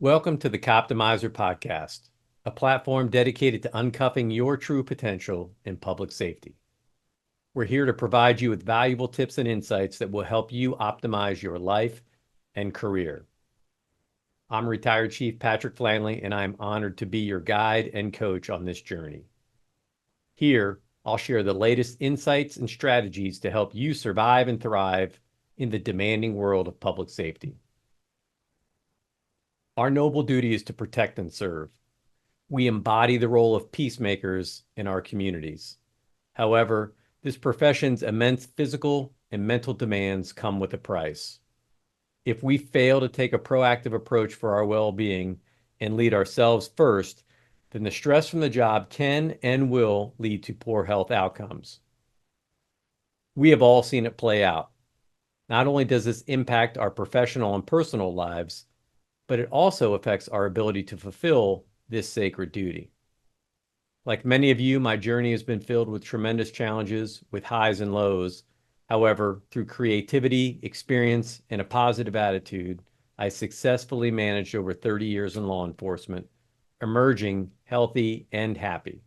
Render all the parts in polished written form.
Welcome to the Coptimizer podcast, a platform dedicated to uncuffing your true potential in public safety. We're here to provide you with valuable tips and insights that will help you optimize your life and career. I'm retired Chief Patrick Flannelly, and I'm honored to be your guide and coach on this journey. Here, I'll share the latest insights and strategies to help you survive and thrive in the demanding world of public safety. Our noble duty is to protect and serve. We embody the role of peacemakers in our communities. However, this profession's immense physical and mental demands come with a price. If we fail to take a proactive approach for our well-being and lead ourselves first, then the stress from the job can and will lead to poor health outcomes. We have all seen it play out. Not only does this impact our professional and personal lives, but it also affects our ability to fulfill this sacred duty. Like many of you, my journey has been filled with tremendous challenges, with highs and lows. However, through creativity, experience, and a positive attitude, I successfully managed over 30 years in law enforcement, emerging healthy and happy.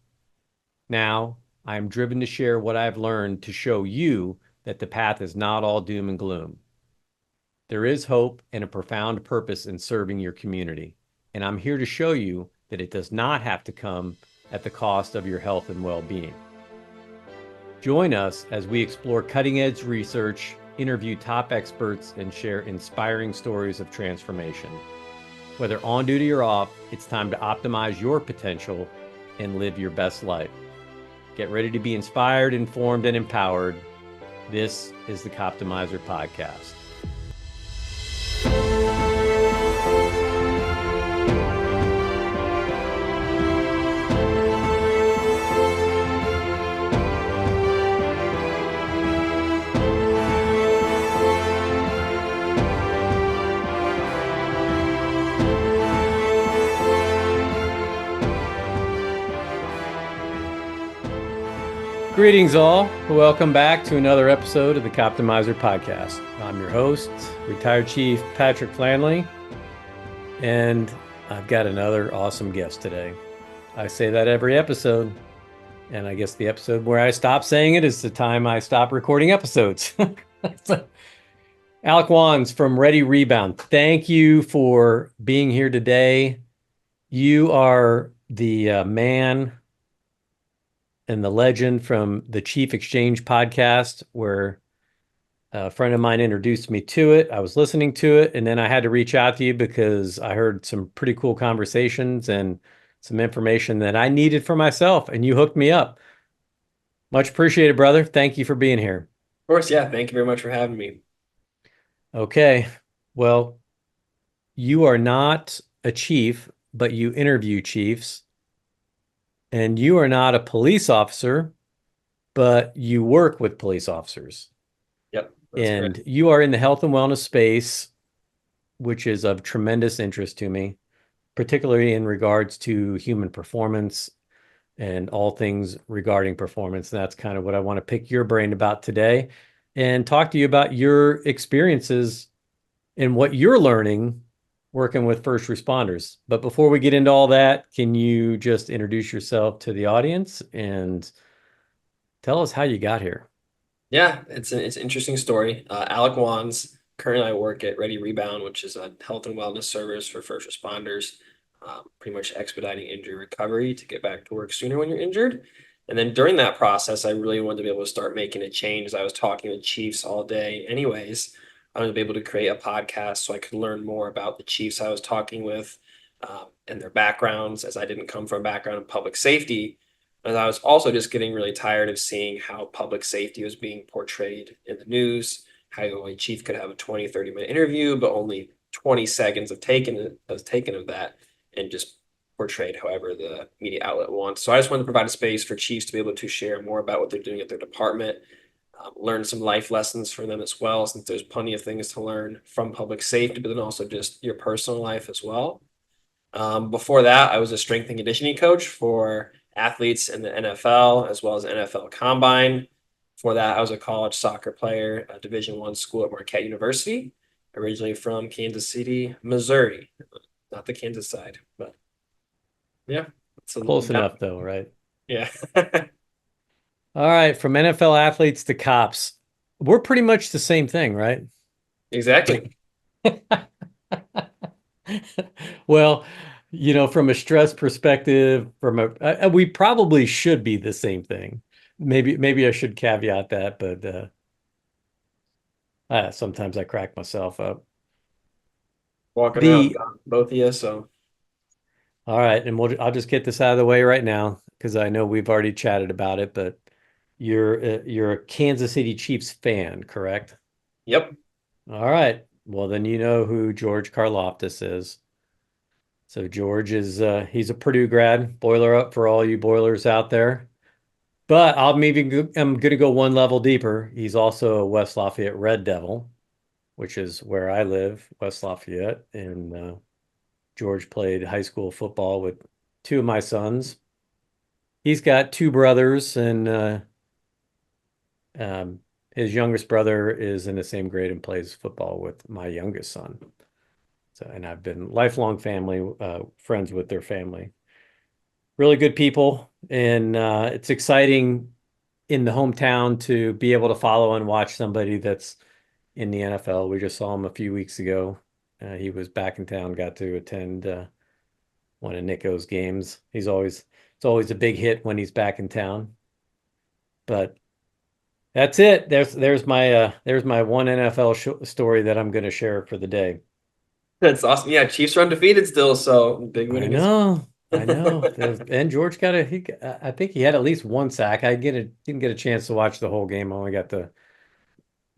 Now, I am driven to share what I've learned to show you that the path is not all doom and gloom. There is hope and a profound purpose in serving your community, and I'm here to show you that it does not have to come at the cost of your health and well-being. Join us as we explore cutting-edge research, interview top experts, and share inspiring stories of transformation. Whether on duty or off, it's time to optimize your potential and live your best life. Get ready to be inspired, informed, and empowered. This is the Coptimizer podcast. Greetings all. Welcome back to another episode of the Coptimizer podcast. I'm your host, retired Chief Patrick Flannelly, and I've got another awesome guest today. I say that every episode, and I guess the episode where I stop saying it is the time I stop recording episodes. Alec Wons from Ready Rebound. Thank you for being here today. You are the man and the legend from the Chief Exchange podcast, where a friend of mine introduced me to it. I was listening to it, and then I had to reach out to you because I heard some pretty cool conversations and some information that I needed for myself, and you hooked me up. Much appreciated, brother. Thank you for being here. Of course, yeah. Thank you very much for having me. Okay. Well, you are not a chief, but you interview chiefs. And you are not a police officer, but you work with police officers. Yep, that's And correct. you are in the health and wellness space, which is of tremendous interest to me, particularly in regards to human performance and all things regarding performance. And that's kind of what I want to pick your brain about today and talk to you about your experiences and what you're learning working with first responders. But before we get into all that, can you just introduce yourself to the audience and tell us how you got here? Yeah, it's an interesting story. Alec Wons. Currently, I work at Ready Rebound, which is a health and wellness service for first responders, pretty much expediting injury recovery to get back to work sooner when you're injured. And then during that process, I really wanted to be able to start making a change. I was talking with chiefs all day, anyways. I wanted to be able to create a podcast so I could learn more about the chiefs I was talking with, and their backgrounds, as I didn't come from a background in public safety. And I was also just getting really tired of seeing how public safety was being portrayed in the news, how a chief could have a 20, 30-minute interview, but only 20 seconds taken of that and just portrayed however the media outlet wants. So I just wanted to provide a space for chiefs to be able to share more about what they're doing at their department, learn some life lessons from them as well, since there's plenty of things to learn from public safety, but then also just your personal life as well. Before that, I was a strength and conditioning coach for athletes in the NFL as well as NFL Combine. Before that, I was a college soccer player, a Division I school at Marquette University, originally from Kansas City, Missouri. not the Kansas side, but yeah, it's a Close enough though, right? yeah. All right, from NFL athletes to cops. We're pretty much the same thing, right? Exactly. Well, from a stress perspective, we probably should be the same thing. Maybe I should caveat that, but sometimes I crack myself up. Walking around The both of you, so All right, and I'll just get this out of the way right now because I know we've already chatted about it, but you're a Kansas City Chiefs fan, correct? yep. All right. Well, then you know who George Karlaftis is. So George is he's a Purdue grad. Boiler up for all you Boilers out there. But I'm going to go one level deeper. He's also a West Lafayette Red Devil, which is where I live, West Lafayette, and George played high school football with two of my sons. He's got two brothers, and um, his youngest brother is in the same grade and plays football with my youngest son. So, and I've been lifelong family friends with their family. Really good people, and it's exciting in the hometown to be able to follow and watch somebody that's in the NFL. We just saw him a few weeks ago. He was back in town, got to attend one of Nico's games. It's always a big hit when he's back in town. But that's it. There's my one NFL story that I'm going to share for the day. That's awesome. Yeah, Chiefs are undefeated still, so big win I against. know. I know. And George I think he had at least one sack. Didn't get a chance to watch the whole game. I only got to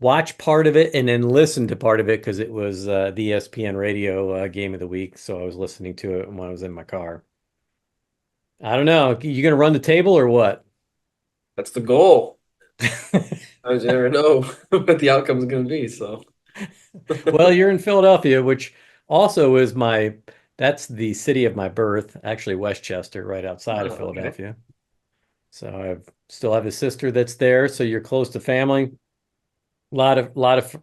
watch part of it and then listen to part of it because it was the ESPN radio game of the week. So I was listening to it when I was in my car. I don't know. You gonna run the table or what? That's the goal. I just never know what the outcome is going to be. So, Well, you're in Philadelphia, which also is that's the city of my birth, actually Westchester, right outside of okay, Philadelphia. So still have a sister that's there, so you're close to family. A lot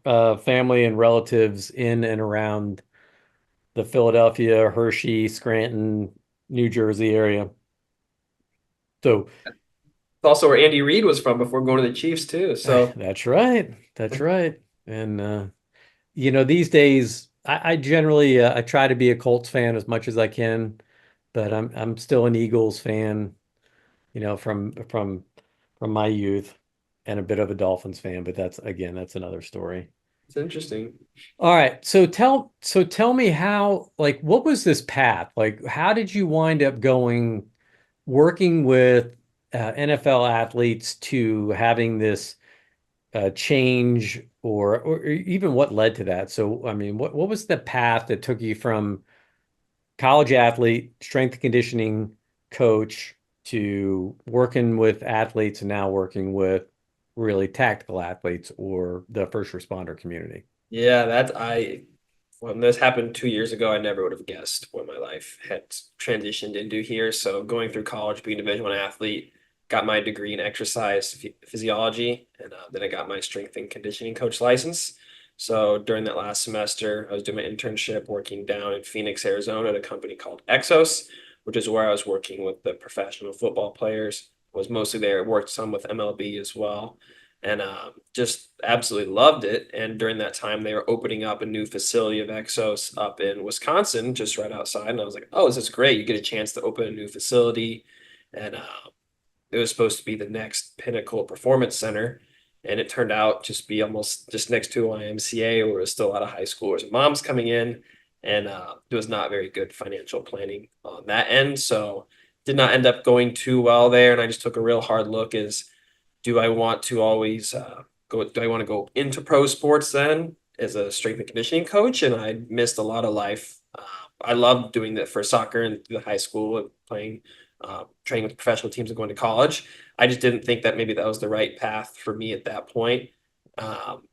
of family and relatives in and around the Philadelphia, Hershey, Scranton, New Jersey area. So it's also where Andy Reid was from before going to the Chiefs too. So, that's right. That's right. And these days I generally I try to be a Colts fan as much as I can, but I'm still an Eagles fan, from my youth, and a bit of a Dolphins fan, but that's another story. it's interesting. All right, so tell me how, like, what was this path? Like, how did you wind up working with NFL athletes to having this change, or even what led to that? So, I mean, what was the path that took you from college athlete, strength and conditioning coach to working with athletes and now working with really tactical athletes or the first responder community? Yeah, when this happened 2 years ago, I never would have guessed what my life had transitioned into here. So going through college, being a Division I athlete, got my degree in exercise physiology, and then I got my strength and conditioning coach license. So during that last semester, I was doing my internship working down in Phoenix, Arizona, at a company called Exos, which is where I was working with the professional football players. Was mostly there, worked some with MLB as well, and just absolutely loved it. And during that time, they were opening up a new facility of Exos up in Wisconsin, just right outside. And I was like, "Oh, this is great! You get a chance to open a new facility." And it was supposed to be the next pinnacle performance center, and it turned out just be almost just next to YMCA, where it was still a lot of high schoolers and moms coming in, and it was not very good financial planning on that end. So did not end up going too well there, and I just took a real hard look as do I want to always do I want to go into pro sports then as a strength and conditioning coach? And I missed a lot of life. I loved doing that for soccer and through the high school and playing, training with professional teams and going to college. I just didn't think that maybe that was the right path for me at that point. Um,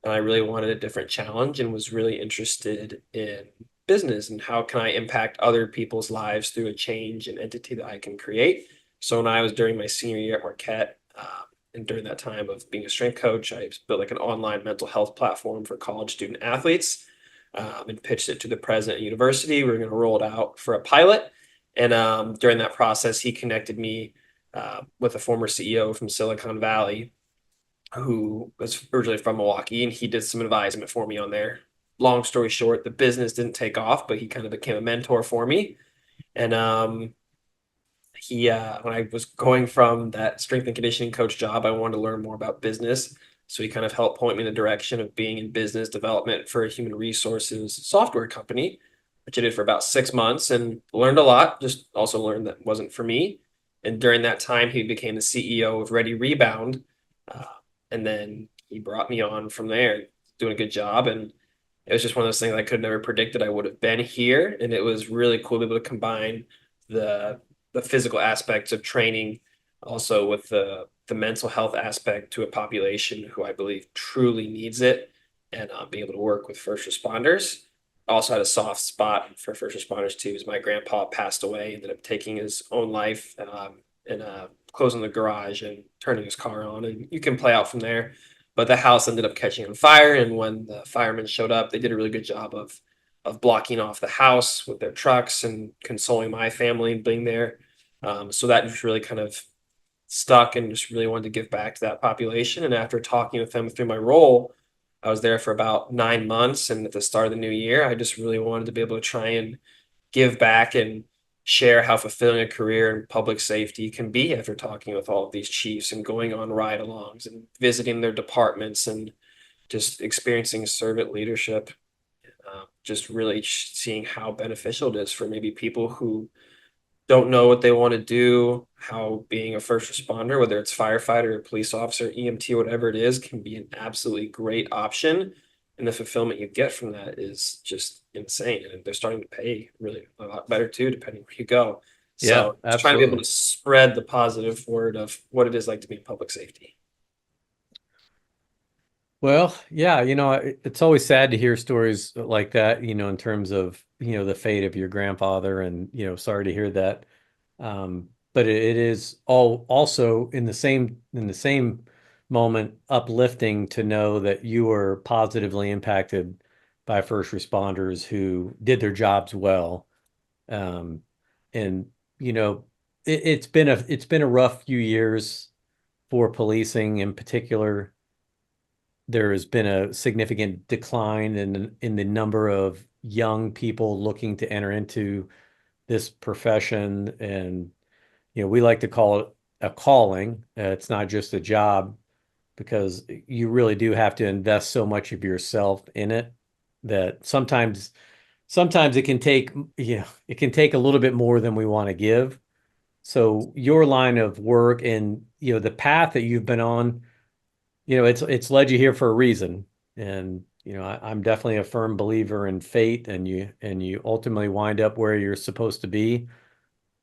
and I really wanted a different challenge and was really interested in business and how can I impact other people's lives through a change and entity that I can create. So when I was during my senior year at Marquette, and during that time of being a strength coach, I built like an online mental health platform for college student athletes. and pitched it to the president of the university. We were going to roll it out for a pilot. And during that process, he connected me with a former CEO from Silicon Valley who was originally from Milwaukee, and he did some advisement for me on there. Long story short, the business didn't take off, but he kind of became a mentor for me. And he when I was going from that strength and conditioning coach job, I wanted to learn more about business. So he kind of helped point me in the direction of being in business development for a human resources software company, which I did for about 6 months and learned a lot. Just also learned that wasn't for me. And during that time, he became the CEO of Ready Rebound. Uh, and then he brought me on from there, doing a good job. And it was just one of those things I could never predicted I would have been here. And it was really cool to be able to combine the the physical aspects of training, also with the mental health aspect to a population who I believe truly needs it, and being able to work with first responders. I also had a soft spot for first responders too, as my grandpa passed away, ended up taking his own life, and closing the garage and turning his car on, and you can play out from there. But the house ended up catching on fire, and when the firemen showed up, they did a really good job of blocking off the house with their trucks and consoling my family and being there. So that just really kind of stuck and just really wanted to give back to that population. And after talking with them through my role, I was there for about 9 months. And at the start of the new year, I just really wanted to be able to try and give back and share how fulfilling a career in public safety can be after talking with all of these chiefs and going on ride-alongs and visiting their departments and just experiencing servant leadership. Just really seeing how beneficial it is for maybe people who don't know what they want to do, how being a first responder, whether it's firefighter or police officer, EMT, whatever it is, can be an absolutely great option. And the fulfillment you get from that is just insane. And they're starting to pay really a lot better too, depending where you go. Yeah, So just trying to be able absolutely. to spread the positive word of what it is like to be in public safety. Well, yeah, it's always sad to hear stories like that, in terms of, the fate of your grandfather and, sorry to hear that. But it is all also in the same moment uplifting to know that you were positively impacted by first responders who did their jobs well. Um, and it's been a rough few years for policing in particular. There has been a significant decline in the number of young people looking to enter into this profession, and we like to call it a calling. It's not just a job because you really do have to invest so much of yourself in it that sometimes it can take a little bit more than we want to give. So your line of work and the path that you've been on, it's led you here for a reason. And I'm definitely a firm believer in fate, and you ultimately wind up where you're supposed to be.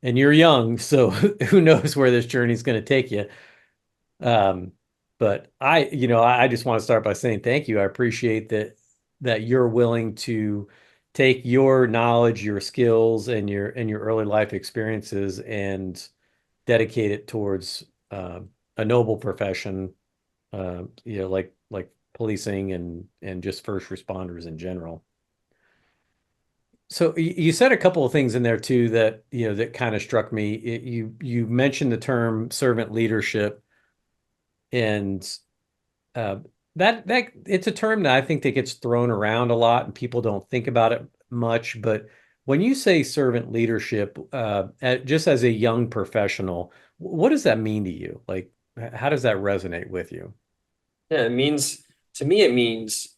And you're young, so who knows where this journey is going to take you. Um, but I just want to start by saying thank you. I appreciate that you're willing to take your knowledge, your skills, and your early life experiences and dedicate it towards a noble profession, like policing and just first responders in general. So you said a couple of things in there too that kind of struck me. You mentioned the term servant leadership, and uh, that it's a term that I think that gets thrown around a lot, and people don't think about it much. But when you say servant leadership, just as a young professional, what does that mean to you? Like, how does that resonate with you? Yeah, it means to me it means,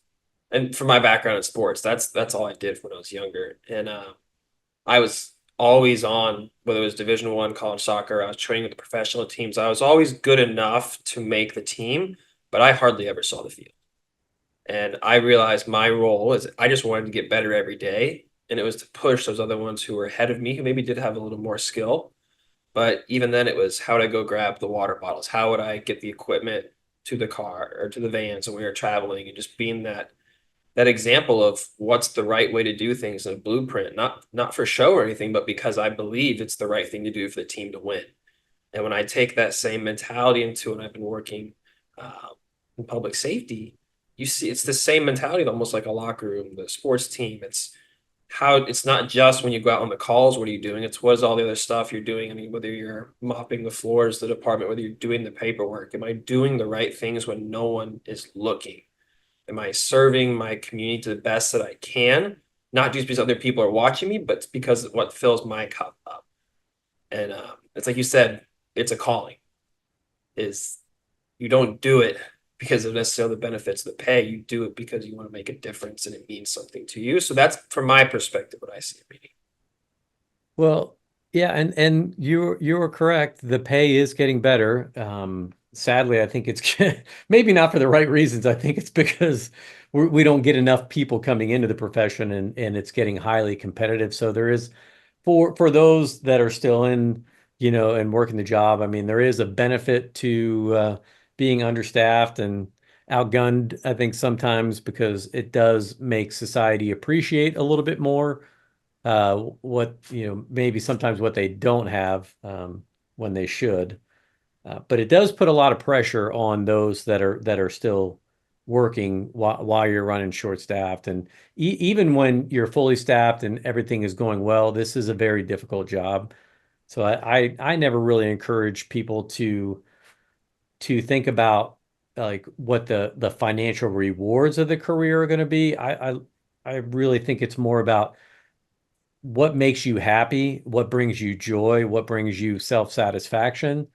and for my background in sports, that's all I did when I was younger. And I was always on, whether it was Division I college soccer, I was training with the professional teams. I was always good enough to make the team, but I hardly ever saw the field. And I realized my role is I just wanted to get better every day. And it was to push those other ones who were ahead of me, who maybe did have a little more skill. But even then, it was how would I go grab the water bottles? How would I get the equipment to the car or to the vans when we were traveling, and just being that example of what's the right way to do things in a blueprint, not for show or anything, but because I believe it's the right thing to do for the team to win. And when I take that same mentality into it, I've been working uh, in public safety, you see it's the same mentality, almost like a locker room, the sports team. It's how it's not just when you go out on the calls, what are you doing? It's what is all the other stuff you're doing. I mean, whether you're mopping the floors, the department, whether you're doing the paperwork, am I doing the right things when no one is looking? Am I serving my community to the best that I can? Not just because other people are watching me, but because of what fills my cup up. And it's like you said, it's a calling. Is you don't do it because of necessarily the benefits of the pay. You do it because you want to make a difference and it means something to you. So that's from my perspective what I see it meaning. Well, yeah, and you're correct. The pay is getting better. Sadly, I think it's maybe not for the right reasons. I think it's because we don't get enough people coming into the profession, and it's getting highly competitive. So there is for those that are still in, and working the job. I mean, there is a benefit to being understaffed and outgunned, I think sometimes, because it does make society appreciate a little bit more what maybe sometimes what they don't have when they should. But it does put a lot of pressure on those that are still working while you're running short staffed, and even when you're fully staffed and everything is going well, this is a very difficult job. So I never really encourage people to think about like what the financial rewards of the career are going to be. I really think it's more about what makes you happy, what brings you joy, what brings you self-satisfaction.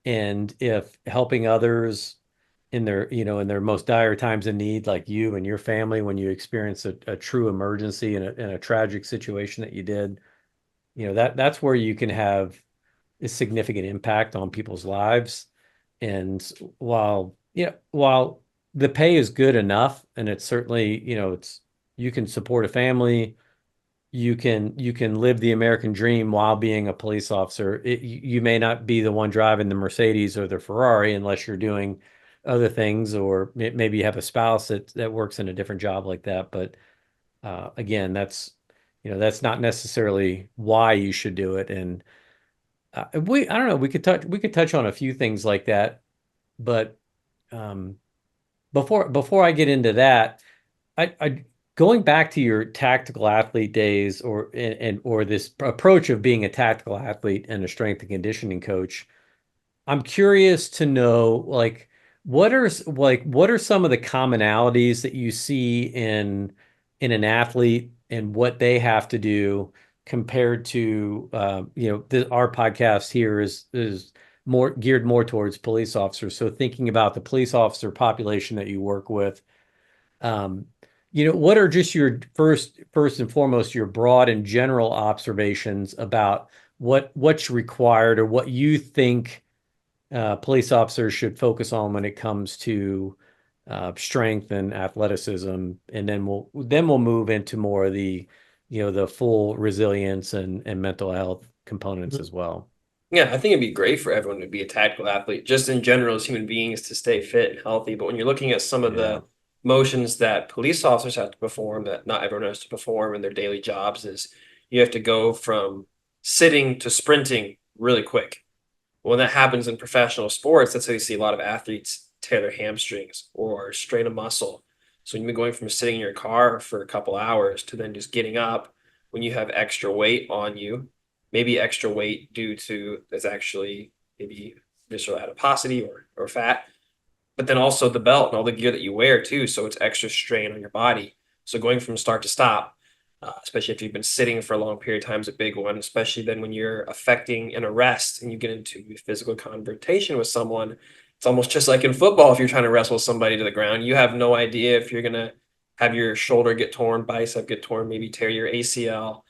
And if helping others in their most dire times of need, like you and your family, when you experience a true emergency in a tragic situation that you did, that's where you can have a significant impact on people's lives. And while the pay is good enough, and it's certainly, you can support a family, you can live the American dream while being a police officer. You may not be the one driving the Mercedes or the Ferrari unless you're doing other things, or maybe you have a spouse that works in a different job like that. But again, that's not necessarily why you should do it. And I don't know, we could touch on a few things like that. But um, before I get into that, I going back to your tactical athlete days, or this approach of being a tactical athlete and a strength and conditioning coach. I'm curious to know, like, what are some of the commonalities that you see in an athlete and what they have to do compared to our podcast here is more geared more towards police officers. So thinking about the police officer population that you work with, um, what are just your first and foremost, your broad and general observations about what's required, or what you think police officers should focus on when it comes to strength and athleticism, and then we'll move into more of the full resilience and mental health components as well. Yeah, I think it'd be great for everyone to be a tactical athlete, just in general as human beings to stay fit and healthy. But when you're looking at some of Yeah. the motions that police officers have to perform that not everyone has to perform in their daily jobs, is you have to go from sitting to sprinting really quick. When that happens in professional sports, that's how you see a lot of athletes tear their hamstrings or strain a muscle. So you've been going from sitting in your car for a couple hours to then just getting up when you have extra weight on you, maybe extra weight due to that's actually maybe visceral adiposity or fat, but then also the belt and all the gear that you wear too. So it's extra strain on your body. So going from start to stop, especially if you've been sitting for a long period of time, is a big one, especially then when you're affecting an arrest and you get into physical confrontation with someone. It's almost just like in football. If you're trying to wrestle somebody to the ground, you have no idea if you're going to have your shoulder get torn, bicep get torn, maybe tear your ACL.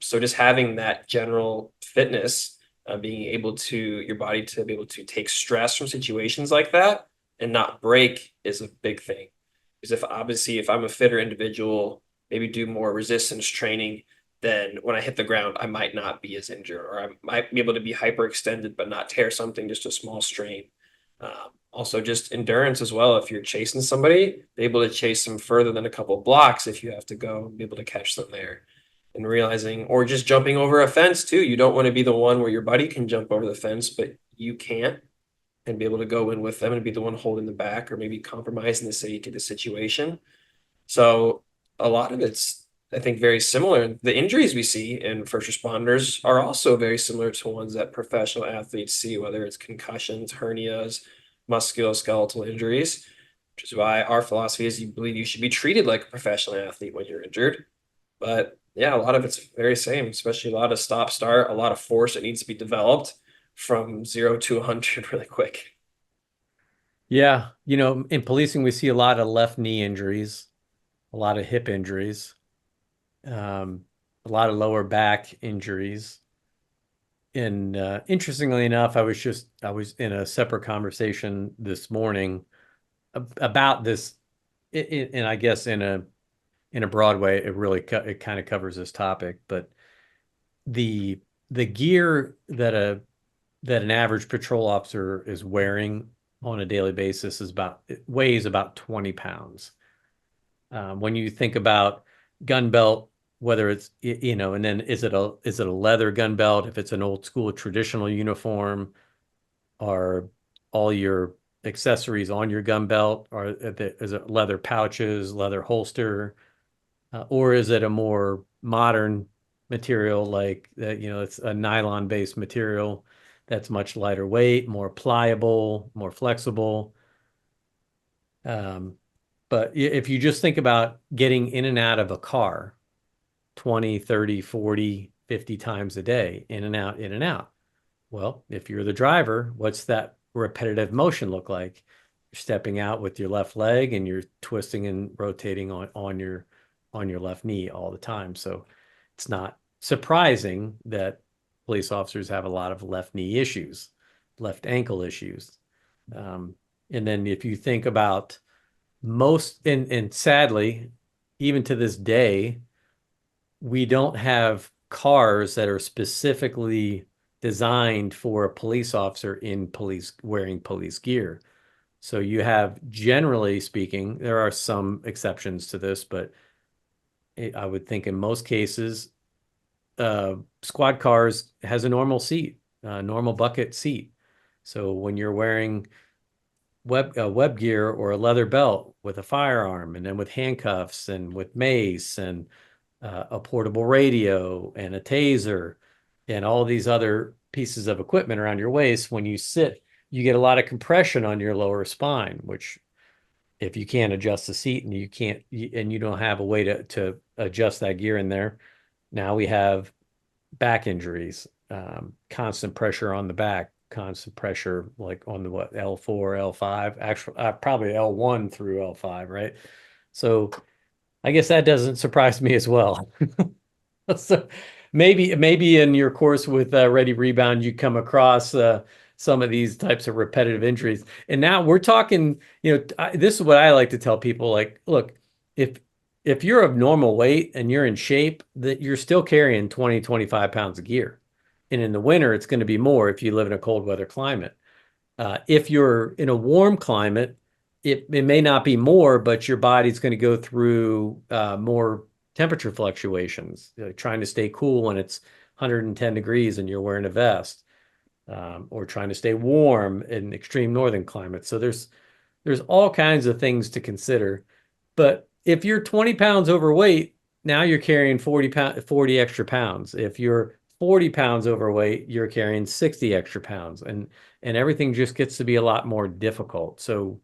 So just having that general fitness, being able to your body to be able to take stress from situations like that and not break is a big thing. Because if I'm a fitter individual, maybe do more resistance training, then when I hit the ground, I might not be as injured, or I might be able to be hyperextended but not tear something, just a small strain. Also, just endurance as well. If you're chasing somebody, be able to chase them further than a couple of blocks if you have to go, be able to catch them there. And realizing, or just jumping over a fence too. You don't want to be the one where your buddy can jump over the fence, but you can't. and be able to go in with them and be the one holding the back or maybe compromising the safety of the situation. So a lot of it's, I think, very similar. The injuries we see in first responders are also very similar to ones that professional athletes see, whether it's concussions, hernias, musculoskeletal injuries, which is why our philosophy is you believe you should be treated like a professional athlete when you're injured. But yeah, a lot of it's very same, especially a lot of stop start, a lot of force that needs to be developed from 0 to 100 really quick. Yeah, in policing, we see a lot of left knee injuries, a lot of hip injuries, a lot of lower back injuries. And interestingly enough, I was in a separate conversation this morning about this, and I guess in a broad way, it kind of covers this topic. But the the gear that an average patrol officer is wearing on a daily basis it weighs about 20 pounds. When you think about gun belt, whether it's, and then is it a leather gun belt? If it's an old school traditional uniform, are all your accessories on your gun belt? Is it leather pouches, leather holster, or is it a more modern material like that? It's a nylon based material that's much lighter weight, more pliable, more flexible. Um, but if you just think about getting in and out of a car 20, 30, 40, 50 times a day, in and out, in and out. Well, if you're the driver, what's that repetitive motion look like? You're stepping out with your left leg and you're twisting and rotating on your left knee all the time. So it's not surprising that police officers have a lot of left knee issues, left ankle issues. Um, and then if you think about and sadly, even to this day, we don't have cars that are specifically designed for a police officer in police wearing police gear. So you have, generally speaking, there are some exceptions to this, but I would think in most cases, squad cars has a normal seat, a normal bucket seat. So when you're wearing web gear or a leather belt with a firearm, and then with handcuffs and with mace and a portable radio and a taser and all these other pieces of equipment around your waist, when you sit, you get a lot of compression on your lower spine, which if you can't adjust the seat and you don't have a way to adjust that gear in there, now we have back injuries, constant pressure on the back, constant pressure like on the L4, L5, actually probably L1 through L5, right? So I guess that doesn't surprise me as well. So maybe in your course with Ready Rebound, you come across some of these types of repetitive injuries. And now we're talking, this is what I like to tell people, like, look, if you're of normal weight and you're in shape, that you're still carrying 20, 25 pounds of gear. And in the winter, it's going to be more if you live in a cold weather climate. If you're in a warm climate, it may not be more, but your body's going to go through more temperature fluctuations, trying to stay cool when it's 110 degrees and you're wearing a vest, or trying to stay warm in extreme northern climates. So there's all kinds of things to consider. But if you're 20 pounds overweight, now you're carrying 40 extra pounds. If you're 40 pounds overweight, you're carrying 60 extra pounds, and everything just gets to be a lot more difficult. So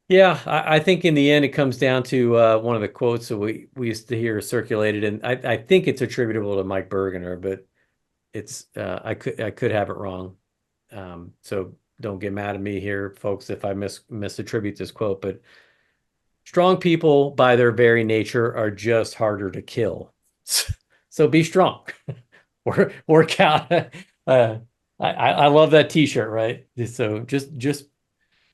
yeah, I think in the end it comes down to one of the quotes that we used to hear circulated, and I think it's attributable to Mike Bergener, but it's I could have it wrong. So don't get mad at me here, folks, if I misattribute this quote, but strong people by their very nature are just harder to kill. So be strong. Work out. I love that t-shirt, right? So just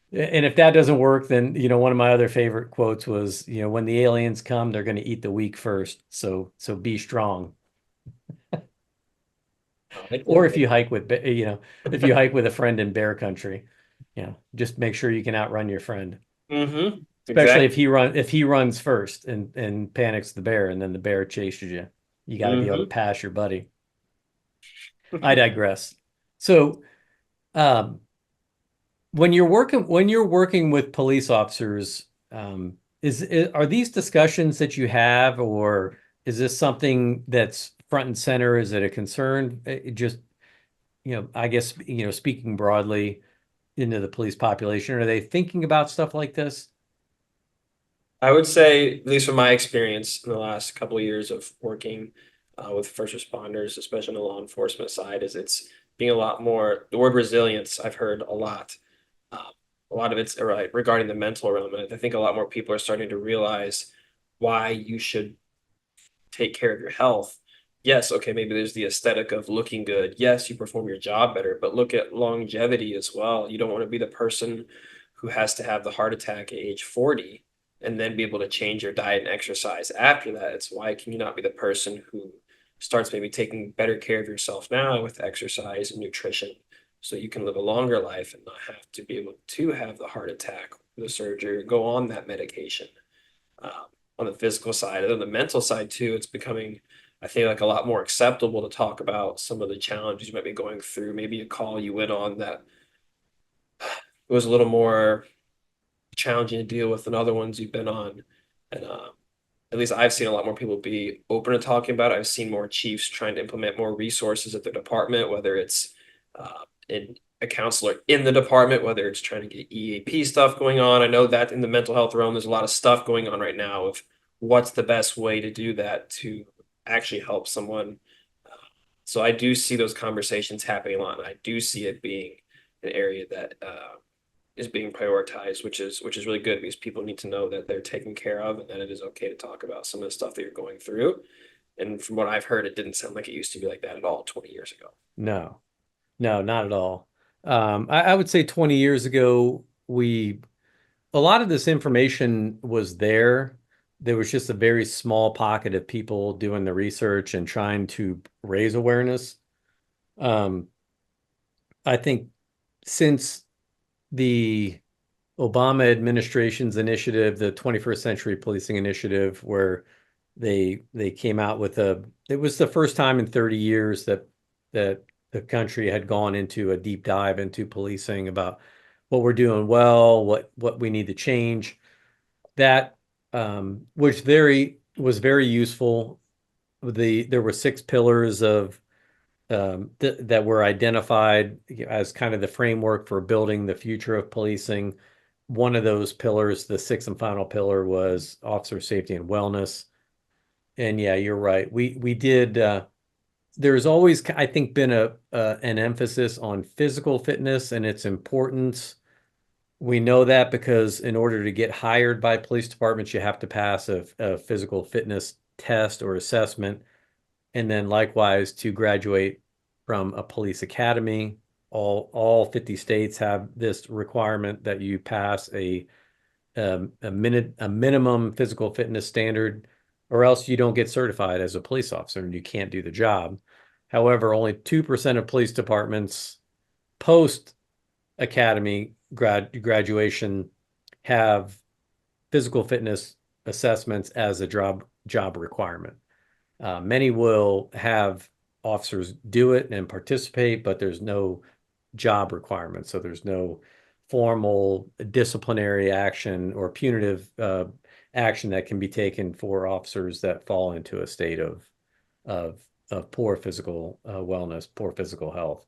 and if that doesn't work, then one of my other favorite quotes was, when the aliens come, they're going to eat the weak first. So be strong. I like Or that. if you hike with, if you hike with a friend in bear country, just make sure you can outrun your friend. Mm-hmm. Especially Exactly. if he runs first and panics the bear, and then the bear chases you. You got to be able to Mm-hmm. pass your buddy. I digress. So, um, when you're working with police officers, are these discussions that you have, or is this something that's front and center? Is it a concern? Just, I guess, speaking broadly into the police population, are they thinking about stuff like this? I would say, at least from my experience in the last couple of years of working with first responders, especially on the law enforcement side, is it's being a lot more. The word resilience I've heard a lot. Um, a lot of it's right regarding the mental realm, and I think a lot more people are starting to realize why you should take care of your health. Yes, okay, maybe there's the aesthetic of looking good. Yes, you perform your job better, but look at longevity as well. You don't want to be the person who has to have the heart attack at age 40 and then be able to change your diet and exercise after that. It's why can you not be the person who starts maybe taking better care of yourself now with exercise and nutrition so you can live a longer life and not have to be able to have the heart attack, the surgery, or go on that medication um, on the physical side. And on the mental side too, it's becoming, I think, like a lot more acceptable to talk about some of the challenges you might be going through. Maybe a call you went on that was a little more challenging to deal with than other ones you've been on. And at least I've seen a lot more people be open to talking about it. I've seen more chiefs trying to implement more resources at their department, whether it's in a counselor in the department, whether it's trying to get EAP stuff going on. I know that in the mental health realm, there's a lot of stuff going on right now of what's the best way to do that to actually help someone. Uh, so I do see those conversations happening a lot, and I do see it being an area that is being prioritized, which is really good because people need to know that they're taken care of and that it is okay to talk about some of the stuff that you're going through. And from what I've heard, it didn't sound like it used to be like that at all 20 years ago. No, no, not at all. I would say 20 years ago, a lot of this information was there. There was just a very small pocket of people doing the research and trying to raise awareness. Um, I think since the Obama administration's initiative, the 21st Century Policing Initiative, where they came out with it was the first time in 30 years that the country had gone into a deep dive into policing about what we're doing well, what we need to change. That which was very useful. There were six pillars of that were identified as kind of the framework for building the future of policing. One of those pillars, the sixth and final pillar, was officer safety and wellness. And yeah, you're right. We did. There's always, I think, been an emphasis on physical fitness and its importance. We know that because in order to get hired by police departments, you have to pass a physical fitness test or assessment. And then likewise to graduate from a police academy. All 50 states have this requirement that you pass a minimum physical fitness standard, or else you don't get certified as a police officer and you can't do the job. However, only 2% of police departments post academy graduation have physical fitness assessments as a job requirement. Many will have officers do it and participate, but there's no job requirement. So there's no formal disciplinary action or punitive action that can be taken for officers that fall into a state of poor physical wellness, poor physical health.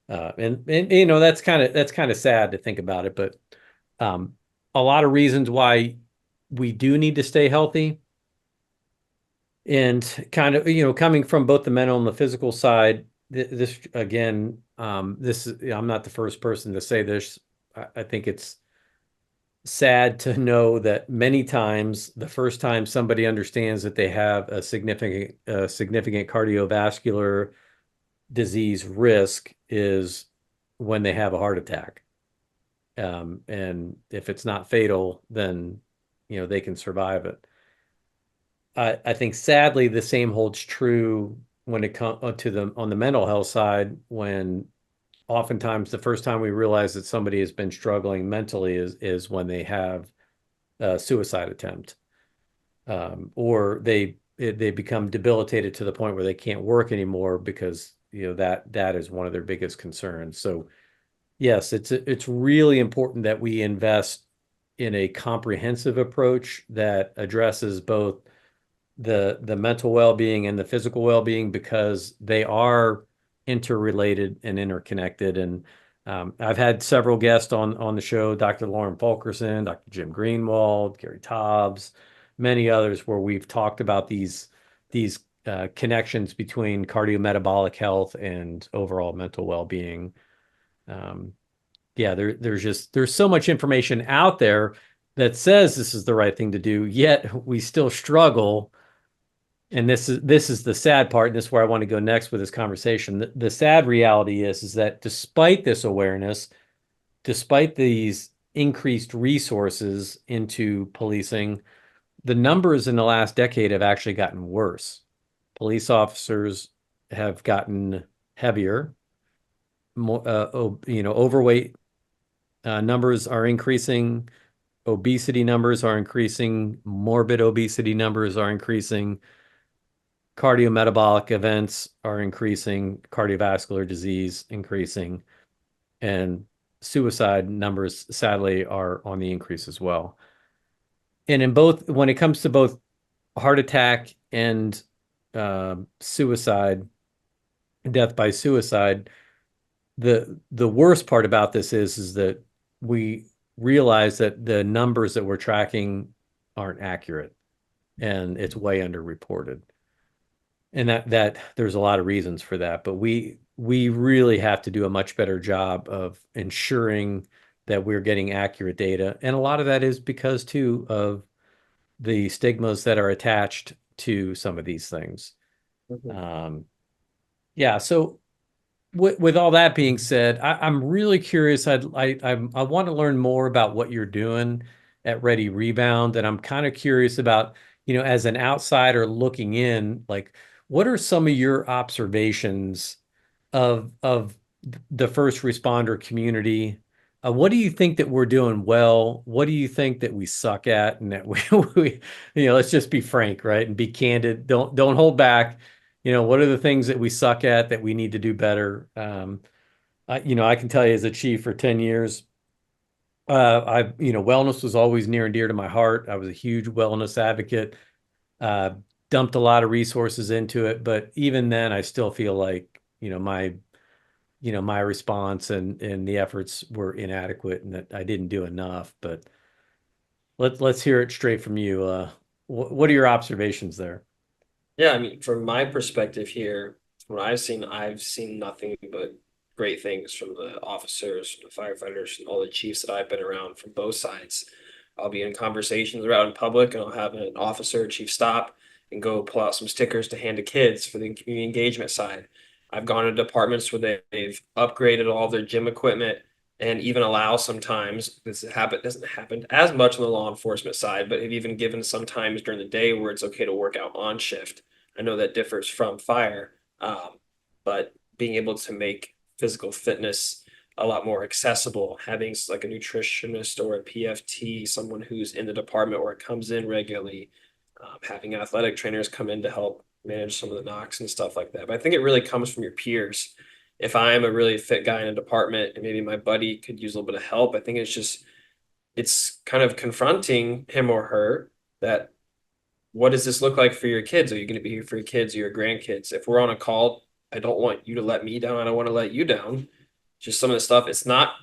And that's kind of sad to think about it, but a lot of reasons why we do need to stay healthy. And kind of, coming from both the mental and the physical side, this again, I'm not the first person to say this. I think it's sad to know that many times the first time somebody understands that they have a significant cardiovascular disease risk is when they have a heart attack. And if it's not fatal, then they can survive it. I think sadly the same holds true when it comes to on the mental health side, when oftentimes the first time we realize that somebody has been struggling mentally is when they have a suicide attempt, or they become debilitated to the point where they can't work anymore because that is one of their biggest concerns. So Yes, it's really important that we invest in a comprehensive approach that addresses both the mental well-being and the physical well-being because they are interrelated and interconnected. And I've had several guests on the show, Dr. Lauren Fulkerson, Dr. Jim Greenwald, Gary Taubes, many others, where we've talked about these connections between cardiometabolic health and overall mental well-being. Um, yeah, there's so much information out there that says this is the right thing to do, yet we still struggle. And this is the sad part, and this is where I want to go next with this conversation. The sad reality is that despite this awareness, despite these increased resources into policing, the numbers in the last decade have actually gotten worse. Police officers have gotten heavier, more, overweight numbers are increasing, obesity numbers are increasing, morbid obesity numbers are increasing, cardiometabolic events are increasing, cardiovascular disease increasing, and suicide numbers sadly are on the increase as well. And in both, when it comes to both heart attack and suicide, death by suicide, the worst part about this is that we realize that the numbers that we're tracking aren't accurate and it's way underreported. And that there's a lot of reasons for that, but we really have to do a much better job of ensuring that we're getting accurate data. And a lot of that is because too of the stigmas that are attached to some of these things. Mhm. Um, yeah, so with all that being said, I'm really curious. I want to learn more about what you're doing at Ready Rebound, and I'm kind of curious about, as an outsider looking in, like what are some of your observations of the first responder community? What do you think that we're doing well? What do you think that we suck at, and that we let's just be frank, right, and be candid. Don't hold back. What are the things that we suck at that we need to do better? I can tell you as a chief for 10 years, wellness was always near and dear to my heart. I was a huge wellness advocate, uh, dumped a lot of resources into it, but even then I still feel like, my response and the efforts were inadequate and that I didn't do enough. But let's hear it straight from you. What are your observations there? Yeah, I mean, from my perspective here, from what I've seen nothing but great things from the officers, the firefighters, and all the chiefs that I've been around from both sides. I'll be in conversations around in public, and I'll have an officer, chief stop, and go pull out some stickers to hand to kids for the community engagement side. I've gone to departments where they've upgraded all their gym equipment and even allow sometimes this habit doesn't happen as much on the law enforcement side, but have even given some times during the day where it's okay to work out on shift. I know that differs from fire, but being able to make physical fitness a lot more accessible, having like a nutritionist or a PFT, someone who's in the department or comes in regularly, having athletic trainers come in to help manage some of the knocks and stuff like that. But I think it really comes from your peers. If I'm a really fit guy in a department and maybe my buddy could use a little bit of help, I think it's kind of confronting him or her that what does this look like for your kids? Are you going to be here for your kids or your grandkids? If we're on a call, I don't want you to let me down. I don't want to let you down. Just some of the stuff. It's not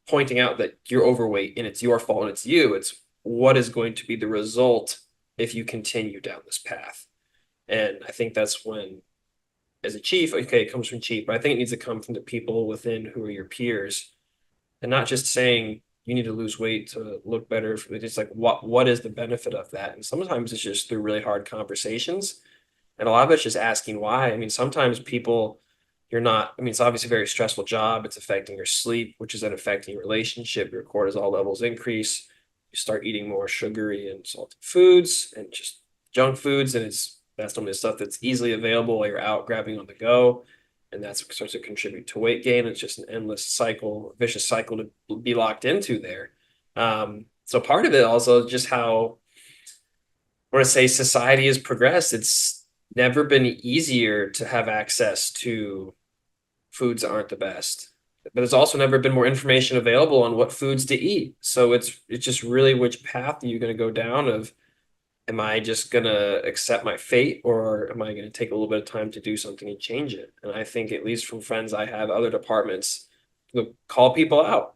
pointing out that you're overweight and it's your fault and it's you. It's what is going to be the result if you continue down this path. And I think that's when, as a chief, okay, it comes from chief, but I think it needs to come from the people within who are your peers and not just saying you need to lose weight to look better. It's like what is the benefit of that? And sometimes it's just through really hard conversations, and a lot of it's just asking why. I mean, sometimes people you're not. I mean, it's obviously a very stressful job. It's affecting your sleep, which is then affecting your relationship. Your cortisol levels increase. You start eating more sugary and salty foods and just junk foods, and that's some of the stuff that's easily available while you're out grabbing on the go, and that's what starts to contribute to weight gain. It's just an endless cycle, vicious cycle to be locked into there. So part of it also just how I want to say society has progressed. It's never been easier to have access to foods that aren't the best. but there's also never been more information available on what foods to eat. So it's just really which path are you going to go down of, am I just gonna accept my fate, or am I gonna take a little bit of time to do something and change it? And I think, at least from friends I have, other departments, look, call people out.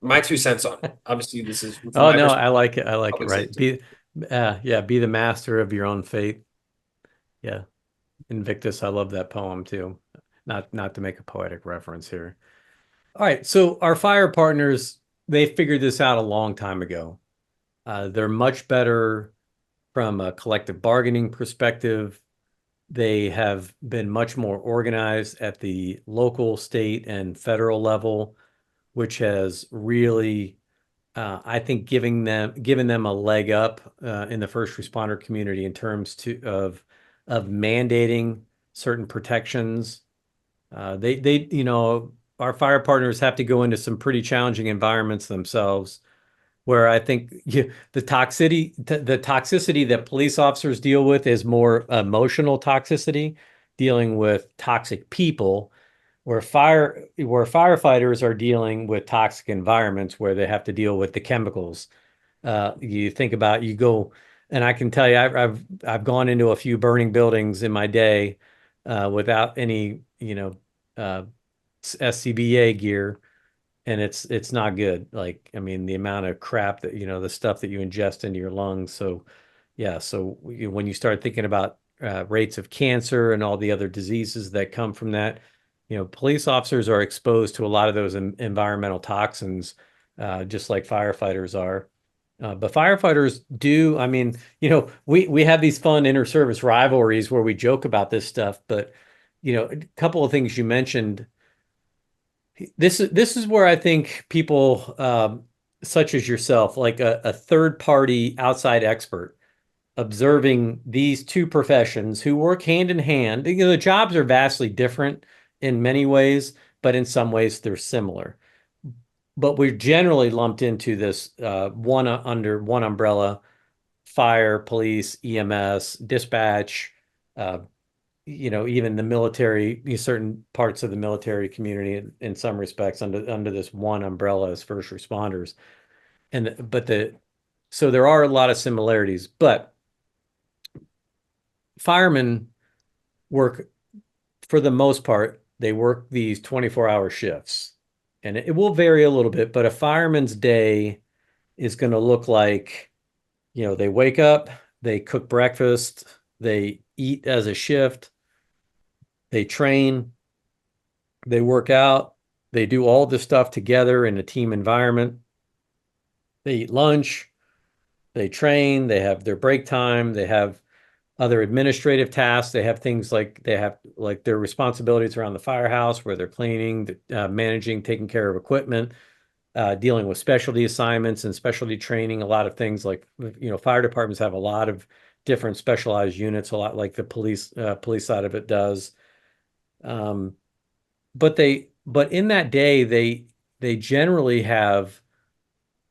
My 2 cents on it. Obviously, this is from Oh my no, perspective, I like it. I like it. public Right. safety. Yeah, be the master of your own fate. Yeah. Invictus, I love that poem too. Not to make a poetic reference here. All right, so our fire partners, they figured this out a long time ago. They're much better from a collective bargaining perspective. They have been much more organized at the local, state, and federal level, which has really, I think, given them a leg up in the first responder community in terms of mandating certain protections. Our fire partners have to go into some pretty challenging environments themselves, where I think the toxicity that police officers deal with is more emotional toxicity, dealing with toxic people, where firefighters are dealing with toxic environments where they have to deal with the chemicals. You think about you go, and I can tell you, I've gone into a few burning buildings in my day without any, uh, SCBA gear, and it's not good. Like, I mean, the amount of crap that, the stuff that you ingest into your lungs. So, yeah. So when you start thinking about rates of cancer and all the other diseases that come from that, police officers are exposed to a lot of those environmental toxins, just like firefighters are. But firefighters do, I mean, we have these fun inter-service rivalries where we joke about this stuff, but a couple of things you mentioned. This is where I think people such as yourself, like a third party outside expert, observing these two professions who work hand in hand. The jobs are vastly different in many ways, but in some ways they're similar. But we're generally lumped into this one under one umbrella: fire, police, EMS, dispatch, uh, even the military, certain parts of the military community in some respects under this one umbrella as first responders. And but the so there are a lot of similarities, but firemen work, for the most part, they work these 24-hour shifts. And it will vary a little bit, but a fireman's day is going to look like, they wake up, they cook breakfast, they eat as a shift, they train, they work out, they do all this stuff together in a team environment. They eat lunch, they train, they have their break time, they have other administrative tasks. They have things like their responsibilities around the firehouse where they're cleaning, managing, taking care of equipment, dealing with specialty assignments and specialty training. A lot of things like, fire departments have a lot of different specialized units, a lot like the police side of it does. Um, but in that day, they generally have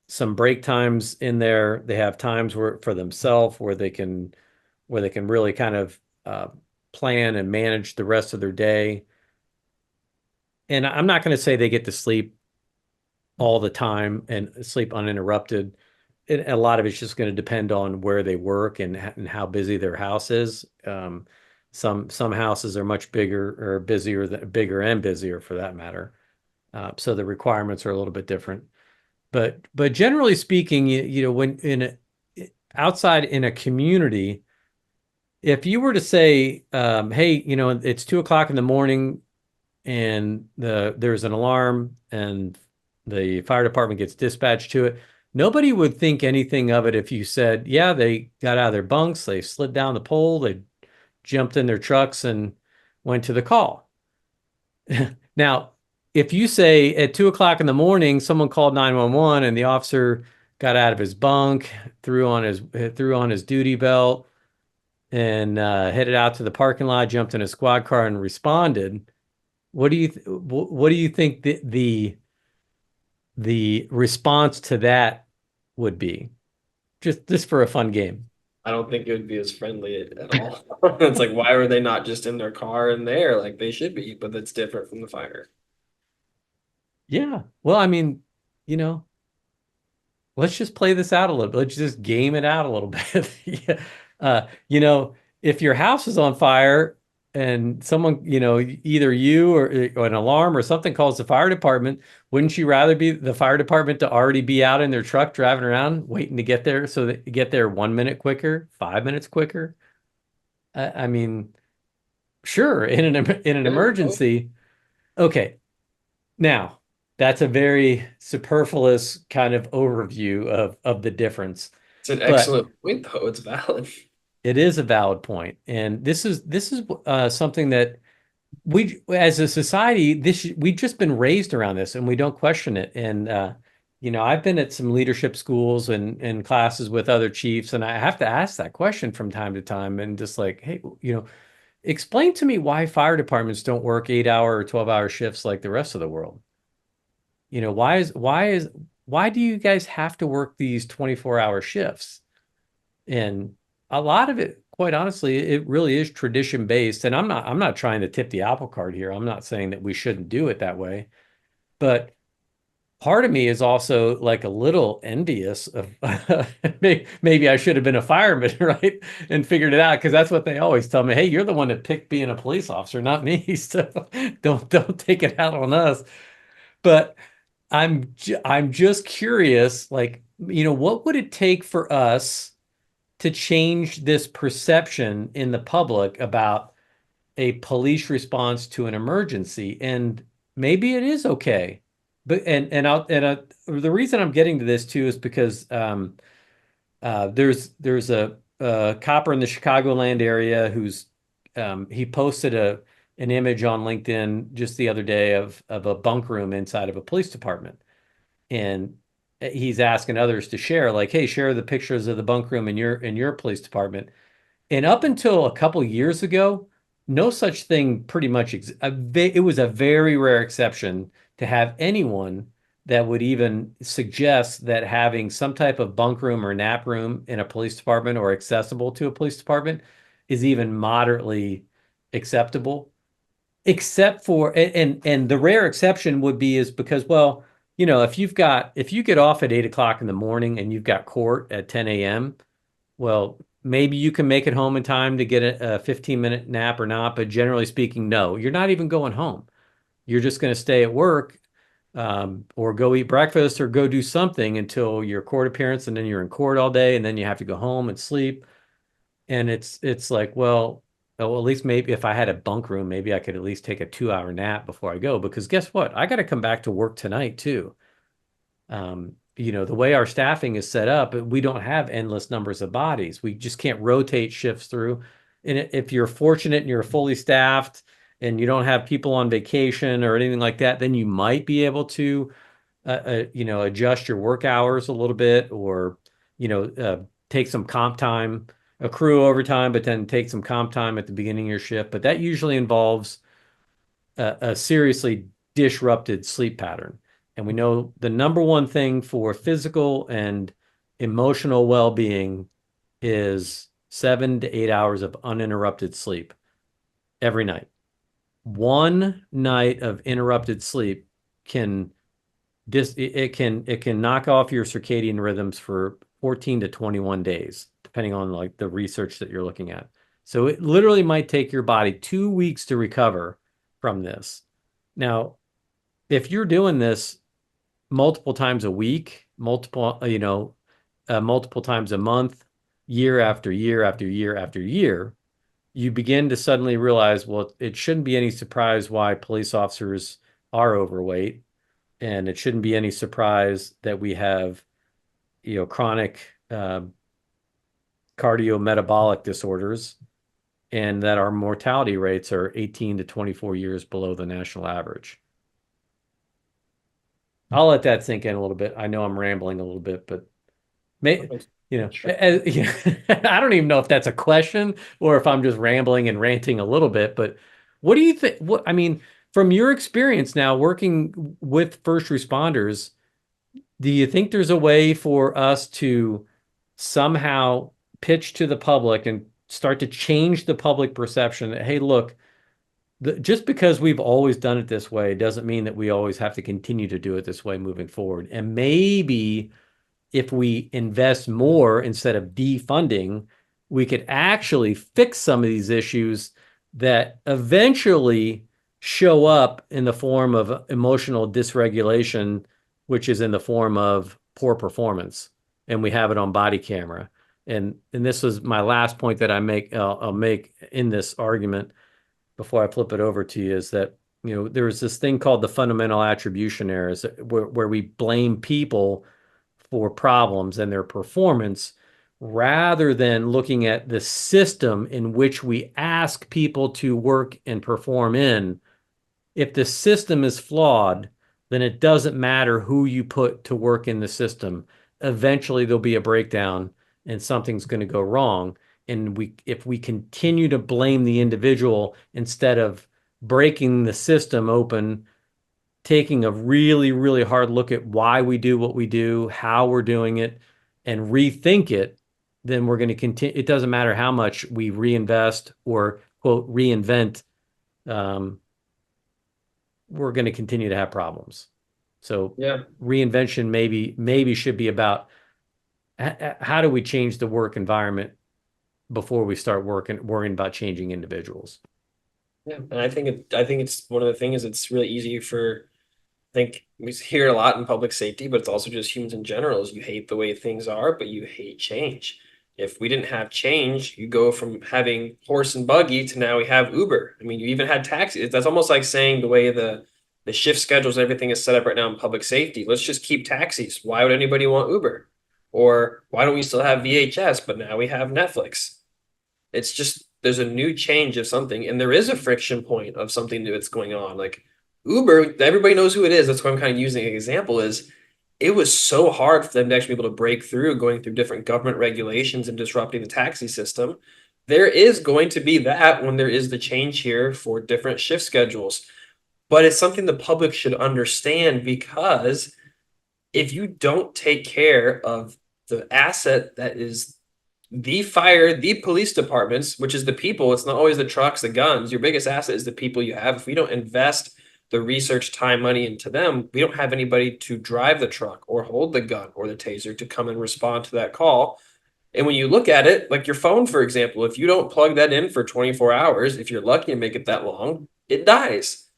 some break times in there. They have times where for themselves where they can really kind of uh, plan and manage the rest of their day. And I'm not going to say they get to sleep all the time and sleep uninterrupted. A lot of it's just going to depend on where they work and how busy their house is. Some houses are much bigger or bigger and busier for that matter. So the requirements are a little bit different. But generally speaking, when outside in a community, if you were to say, hey, it's 2 o'clock in the morning and there's an alarm and the fire department gets dispatched to it, nobody would think anything of it if you said, yeah, they got out of their bunks, they slid down the pole, they jumped in their trucks and went to the call. Now, if you say at 2 o'clock in the morning, someone called 911 and the officer got out of his bunk, threw on his duty belt, and headed out to the parking lot, jumped in a squad car, and responded. What do you think the response to that would be? Just for a fun game. I don't think it would be as friendly at all. It's like, why are they not just in their car and there like they should be? But it's different from the fire. Yeah. Well, I mean, you know, let's just play this out a little bit. Let's just game it out a little bit. Yeah. You know, if your house is on fire and someone, either you or an alarm or something calls the fire department, wouldn't you rather be the fire department to already be out in their truck driving around waiting to get there so that you get there 1 minute quicker, 5 minutes quicker? I mean, sure, in an Yeah, no, emergency. Okay, now, that's a very superfluous kind of overview of the difference, it's an but excellent point though. It's valid. it is a valid point. And this is something that we, as a society, we've just been raised around this, and we don't question it. And I've been at some leadership schools and classes with other chiefs, and I have to ask that question from time to time, and just like, hey, explain to me why fire departments don't work 8 hour or 12-hour shifts like the rest of the world. Why do you guys have to work these 24-hour shifts? And a lot of it, quite honestly, it really is tradition based. And I'm not trying to tip the apple cart here. I'm not saying that we shouldn't do it that way. But part of me is also like a little envious of maybe I should have been a fireman, right? And figured it out, because that's what they always tell me. Hey, you're the one that picked being a police officer, not me. So don't take it out on us. But I'm just curious, like, what would it take for us to change this perception in the public about a police response to an emergency? And maybe it is okay. But the reason I'm getting to this too is because there's a copper in the Chicagoland area who's he posted an image on LinkedIn just the other day of a bunk room inside of a police department, and he's asking others to share, like, hey, share the pictures of the bunk room in your police department. And up until a couple years ago, no such thing pretty much it was a very rare exception to have anyone that would even suggest that having some type of bunk room or nap room in a police department or accessible to a police department is even moderately acceptable, except for, and the rare exception would be is because, well, if you get off at 8 o'clock in the morning and you've got court at 10 a.m., well, maybe you can make it home in time to get a 15-minute nap or not. But generally speaking, no, you're not even going home. You're just going to stay at work, or go eat breakfast or go do something until your court appearance, and then you're in court all day, and then you have to go home and sleep. And it's like, well, at least maybe if I had a bunk room, maybe I could at least take a 2-hour nap before I go. Because guess what? I got to come back to work tonight too. The way our staffing is set up, we don't have endless numbers of bodies. We just can't rotate shifts through. And if you're fortunate and you're fully staffed and you don't have people on vacation or anything like that, then you might be able to, adjust your work hours a little bit, or, take some comp time, accrue overtime, but then take some comp time at the beginning of your shift. But that usually involves a seriously disrupted sleep pattern. And we know the number one thing for physical and emotional well-being is 7 to 8 hours of uninterrupted sleep every night. One night of interrupted sleep can it can knock off your circadian rhythms for 14 to 21 days, depending on like the research that you're looking at. So it literally might take your body 2 weeks to recover from this. Now, if you're doing this multiple times a week, multiple times a month, year after year after year after year, you begin to suddenly realize, well, it shouldn't be any surprise why police officers are overweight, and it shouldn't be any surprise that we have, chronic cardiometabolic disorders, and that our mortality rates are 18 to 24 years below the national average. I'll let that sink in a little bit. I know I'm rambling a little bit, but may, Sure. I don't even know if that's a question or if I'm just rambling and ranting a little bit. But what do you think? What I mean, from your experience now working with first responders, do you think there's a way for us to somehow pitch to the public and start to change the public perception that, hey, look, just because we've always done it this way doesn't mean that we always have to continue to do it this way moving forward. And maybe if we invest more instead of defunding, we could actually fix some of these issues that eventually show up in the form of emotional dysregulation, which is in the form of poor performance. And we have it on body camera. And this was my last point that I'll make in this argument before I flip it over to you, is that, there's this thing called the fundamental attribution errors, where we blame people for problems and their performance rather than looking at the system in which we ask people to work and perform in. If the system is flawed, then it doesn't matter who you put to work in the system. Eventually there'll be a breakdown and something's going to go wrong. And if we continue to blame the individual instead of breaking the system open, taking a really, really hard look at why we do what we do, how we're doing it, and rethink it, then we're going to continue. It doesn't matter how much we reinvest or, quote, reinvent, we're going to continue to have problems. So Yeah. reinvention maybe should be about how do we change the work environment before we start worrying about changing individuals. Yeah, and I think it's one of the things. It's really easy for, I think we hear a lot in public safety, but it's also just humans in general. Is you hate the way things are, but you hate change. If we didn't have change, you go from having horse and buggy to now we have Uber. I mean, you even had taxis. That's almost like saying the way the shift schedules and everything is set up right now in public safety. Let's just keep taxis. Why would anybody want Uber? Or why don't we still have VHS, but now we have Netflix? It's just there's a new change of something, and there is a friction point of something new that's going on. Like Uber, everybody knows who it is. That's why I'm kind of using an example. Is it was so hard for them to actually be able to break through, going through different government regulations and disrupting the taxi system. There is going to be that when there is the change here for different shift schedules, but it's something the public should understand, because if you don't take care of the asset that is the fire, the police departments, which is the people, it's not always the trucks, the guns. Your biggest asset is the people you have. If we don't invest the research, time, money into them, we don't have anybody to drive the truck or hold the gun or the taser to come and respond to that call. And when you look at it, like your phone, for example, if you don't plug that in for 24 hours, if you're lucky and make it that long, it dies.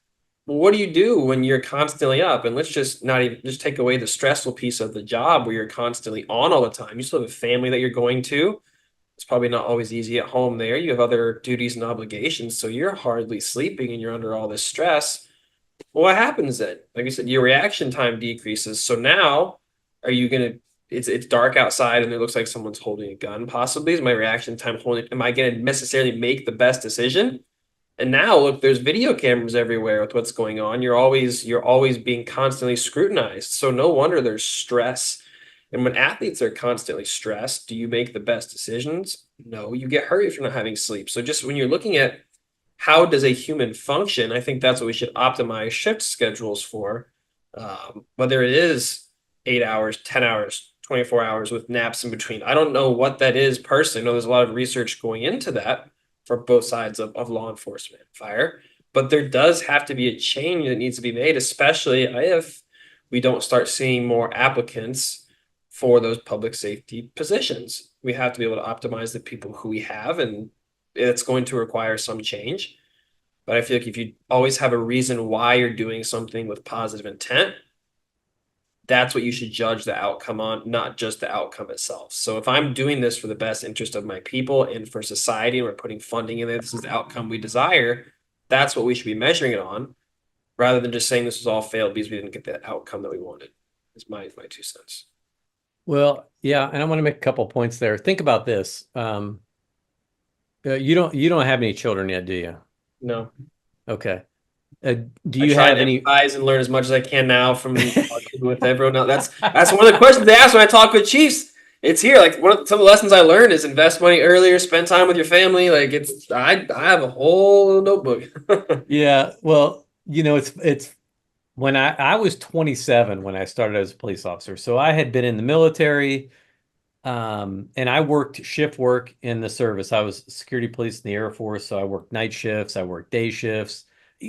Well, what do you do when you're constantly up? And let's just not even just take away the stressful piece of the job where you're constantly on all the time. You still have a family that you're going to. It's probably not always easy at home there. You have other duties and obligations. So you're hardly sleeping and you're under all this stress. Well, what happens then? Like I said, your reaction time decreases. So now are you gonna it's dark outside and it looks like someone's holding a gun, possibly. Is my reaction time holding? Am I gonna necessarily make the best decision? And now look, there's video cameras everywhere with what's going on. You're always being constantly scrutinized. So no wonder there's stress. And when athletes are constantly stressed, do you make the best decisions? No, you get hurt if you're not having sleep. So just when you're looking at how does a human function, I think that's what we should optimize shift schedules for. Whether it is 8 hours, 10 hours, 24 hours with naps in between. I don't know what that is personally. I know there's a lot of research going into that for both sides of law enforcement and fire. But there does have to be a change that needs to be made, especially if we don't start seeing more applicants for those public safety positions. We have to be able to optimize the people who we have, and it's going to require some change. But I feel like if you always have a reason why you're doing something with positive intent, that's what you should judge the outcome on, not just the outcome itself. So if I'm doing this for the best interest of my people and for society, and we're putting funding in there, this is the outcome we desire, that's what we should be measuring it on, rather than just saying this was all failed because we didn't get the outcome that we wanted. Is my 2 cents. Well, yeah, and I want to make a couple points there. Think about this. You don't have any children yet, do you? No. Okay. Do I you try have to any? empathize and learn as much as I can now from talking with everyone else. That's one of the questions they ask when I talk with chiefs. It's here. Like some of the lessons I learned is invest money earlier, spend time with your family. Like I have a whole notebook. Yeah, well, it's when I was 27 when I started as a police officer. So I had been in the military. And I worked shift work in the service. I was security police in the Air Force, so I worked night shifts, I worked day shifts.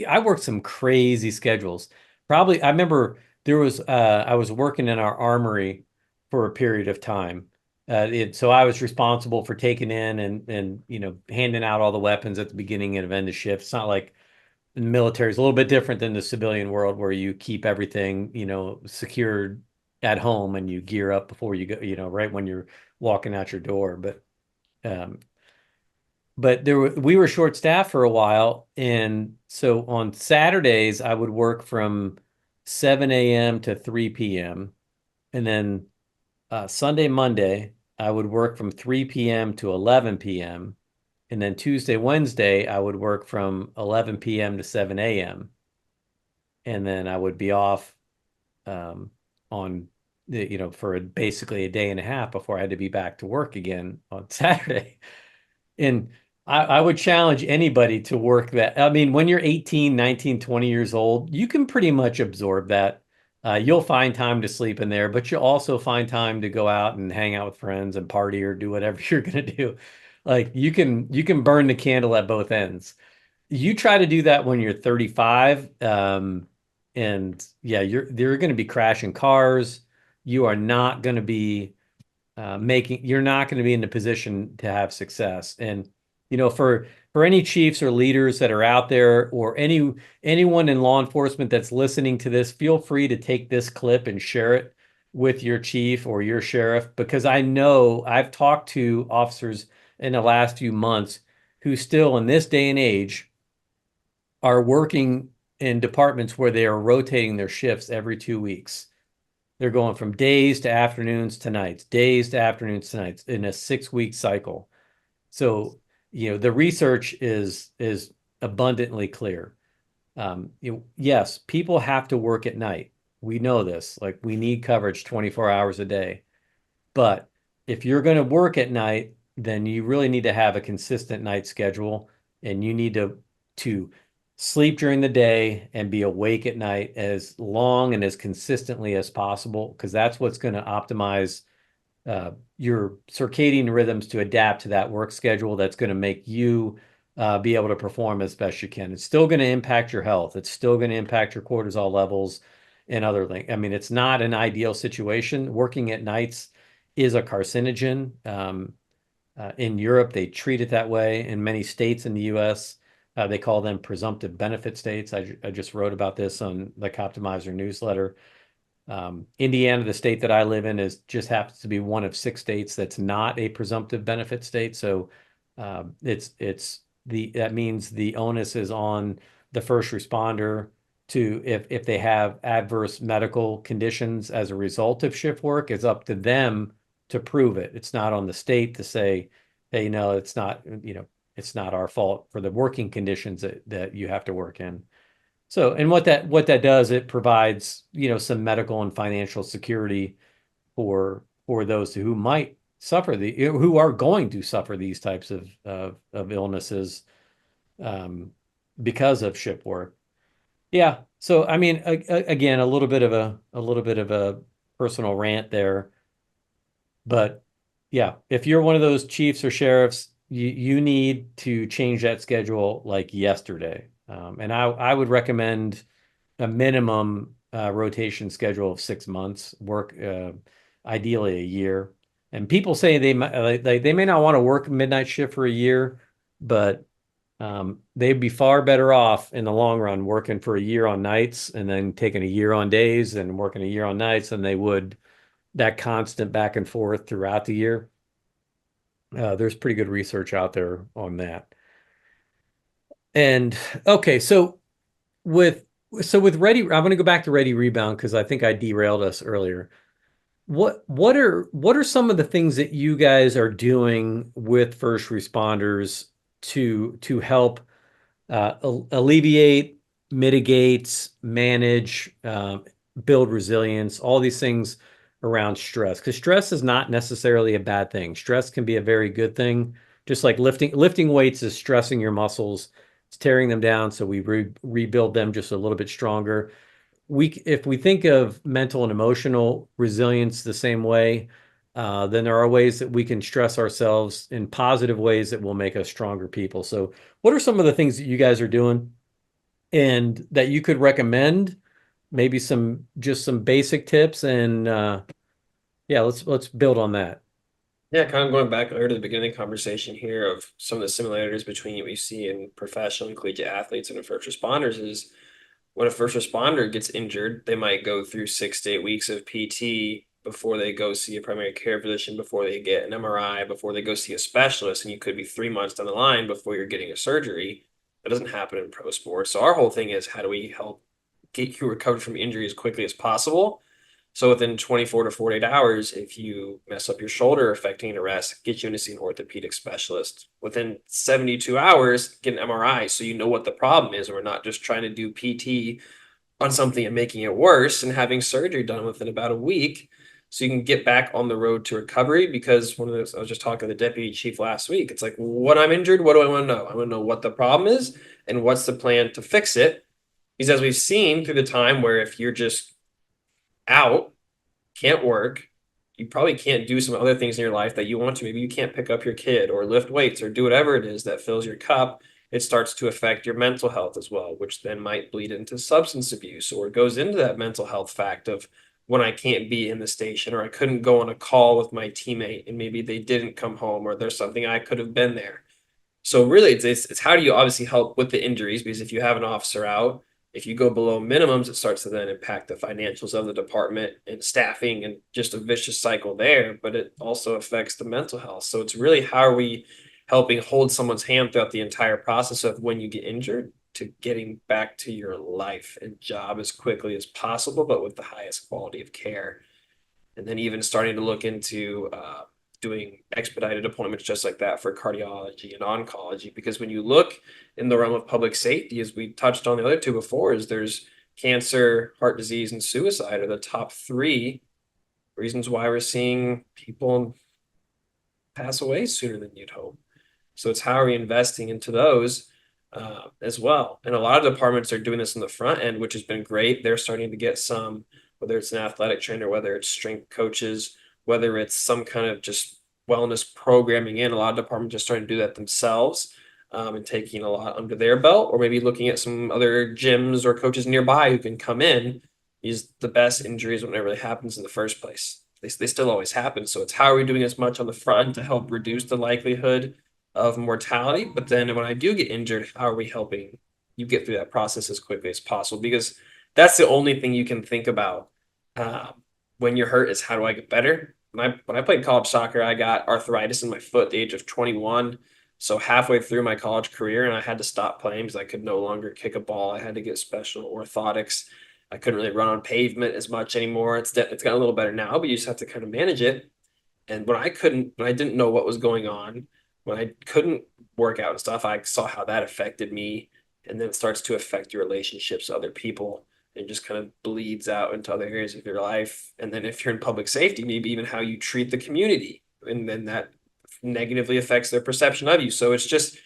I worked some crazy schedules. Probably, I remember I was working in our armory for a period of time. So I was responsible for taking in and handing out all the weapons at the beginning and end of shift. It's not like the military is a little bit different than the civilian world where you keep everything, secured at home and you gear up before you go, right when you're walking out your door. Um, but we were short staffed for a while. And so on Saturdays, I would work from 7 a.m. to 3 p.m. And then Sunday, Monday, I would work from 3 p.m. to 11 p.m. And then Tuesday, Wednesday, I would work from 11 p.m. to 7 a.m. And then I would be off um, on for basically a day and a half before I had to be back to work again on Saturday. And I would challenge anybody to work that. I mean, when you're 18, 19, 20 years old, you can pretty much absorb that. You'll find time to sleep in there, but you'll also find time to go out and hang out with friends and party or do whatever you're going to do. Like you can burn the candle at both ends. You try to do that when you're 35, and yeah, you're going to be crashing cars. You are not going to be you're not going to be in a position to have success. And for any chiefs or leaders that are out there, or anyone in law enforcement that's listening to this, feel free to take this clip and share it with your chief or your sheriff, because I know I've talked to officers in the last few months who still in this day and age are working in departments where they are rotating their shifts every 2 weeks. They're going from days to afternoons to nights, days to afternoons to nights in a 6 week cycle. So, the research is abundantly clear. Yes, people have to work at night. We know this. Like, we need coverage 24 hours a day. But if you're going to work at night, then you really need to have a consistent night schedule, and you need to sleep during the day and be awake at night as long and as consistently as possible, because that's what's going to optimize your circadian rhythms to adapt to that work schedule. That's going to make you be able to perform as best you can. It's still going to impact your health. It's still going to impact your cortisol levels and other things. I mean, it's not an ideal situation. Working at nights is a carcinogen. In Europe, they treat it that way. In many states in the US, they call them presumptive benefit states. I just wrote about this on the Coptimizer newsletter. Indiana, the state that I live in, just happens to be one of 6 states that's not a presumptive benefit state. So that means the onus is on the first responder to, if they have adverse medical conditions as a result of shift work, it's up to them to prove it. It's not on the state to say, hey, no, it's not our fault for the working conditions that you have to work in. So, and what that does, it provides, some medical and financial security for those who might suffer who are going to suffer these types of illnesses because of shift work. Yeah. So, I mean, again, a little bit of a personal rant there, but yeah, if you're one of those chiefs or sheriffs, you need to change that schedule like yesterday. And I would recommend a minimum rotation schedule of 6 months, work ideally a year. And people say they may not want to work midnight shift for a year, but they'd be far better off in the long run working for a year on nights and then taking a year on days and working a year on nights than they would that constant back and forth throughout the year. There's pretty good research out there on that. And okay, with with Ready, I'm going to go back to Ready Rebound because I think I derailed us earlier. What are some of the things that you guys are doing with first responders to help alleviate, mitigate, manage, build resilience, all these things around stress? Because stress is not necessarily a bad thing. Stress can be a very good thing. Just like lifting weights is stressing your muscles, it's tearing them down, so we rebuild them just a little bit stronger. If we think of mental and emotional resilience the same way, then there are ways that we can stress ourselves in positive ways that will make us stronger people. So, what are some of the things that you guys are doing and that you could recommend? Maybe some basic tips, and yeah, let's build on that. Yeah, kind of going back earlier to the beginning of the conversation here of some of the similarities between what you see in professional and collegiate athletes and first responders is when a first responder gets injured, they might go through 6 to 8 weeks of PT before they go see a primary care physician, before they get an MRI, before they go see a specialist, and you could be 3 months down the line before you're getting a surgery. That doesn't happen in pro sports. So our whole thing is how do we help get you recovered from injury as quickly as possible? So within 24 to 48 hours, if you mess up your shoulder affecting an arrest, get you in to see an orthopedic specialist. Within 72 hours, get an MRI so you know what the problem is. And we're not just trying to do PT on something and making it worse and having surgery done within about a week so you can get back on the road to recovery. Because one of those, I was just talking to the deputy chief last week. It's like, when I'm injured, what do I want to know? I want to know what the problem is and what's the plan to fix it. Because as we've seen through the time where if you're just out, can't work, you probably can't do some other things in your life that you want to. Maybe you can't pick up your kid or lift weights or do whatever it is that fills your cup. It starts to affect your mental health as well, which then might bleed into substance abuse or goes into that mental health fact of when I can't be in the station or I couldn't go on a call with my teammate and maybe they didn't come home or there's something I could have been there. So really, it's how do you obviously help with the injuries? Because if you have an officer out, if you go below minimums, it starts to then impact the financials of the department and staffing and just a vicious cycle there. But it also affects the mental health. So it's really how are we helping hold someone's hand throughout the entire process of when you get injured to getting back to your life and job as quickly as possible, but with the highest quality of care. And then even starting to look into doing expedited appointments just like that for cardiology and oncology. Because when you look in the realm of public safety, as we touched on the other two before, is there's cancer, heart disease, and suicide are the top three reasons why we're seeing people pass away sooner than you'd hope. So it's how are we investing into those as well. And a lot of departments are doing this in the front end, which has been great. They're starting to get some, whether it's an athletic trainer, whether it's strength coaches, whether it's some kind of just wellness programming in. A lot of departments are starting to do that themselves and taking a lot under their belt, or maybe looking at some other gyms or coaches nearby who can come in. Is the best injuries when it really happens in the first place. They still always happen. So it's how are we doing as much on the front to help reduce the likelihood of mortality. But then when I do get injured, how are we helping you get through that process as quickly as possible? Because that's the only thing you can think about when you're hurt is how do I get better? When I played college soccer, I got arthritis in my foot at the age of 21. So halfway through my college career, and I had to stop playing because I could no longer kick a ball. I had to get special orthotics. I couldn't really run on pavement as much anymore. It's gotten a little better now, but you just have to kind of manage it. And when I didn't know what was going on, when I couldn't work out and stuff, I saw how that affected me. And then it starts to affect your relationships with other people and just kind of bleeds out into other areas of your life. And then if you're in public safety, maybe even how you treat the community. And then that negatively affects their perception of you. So it's just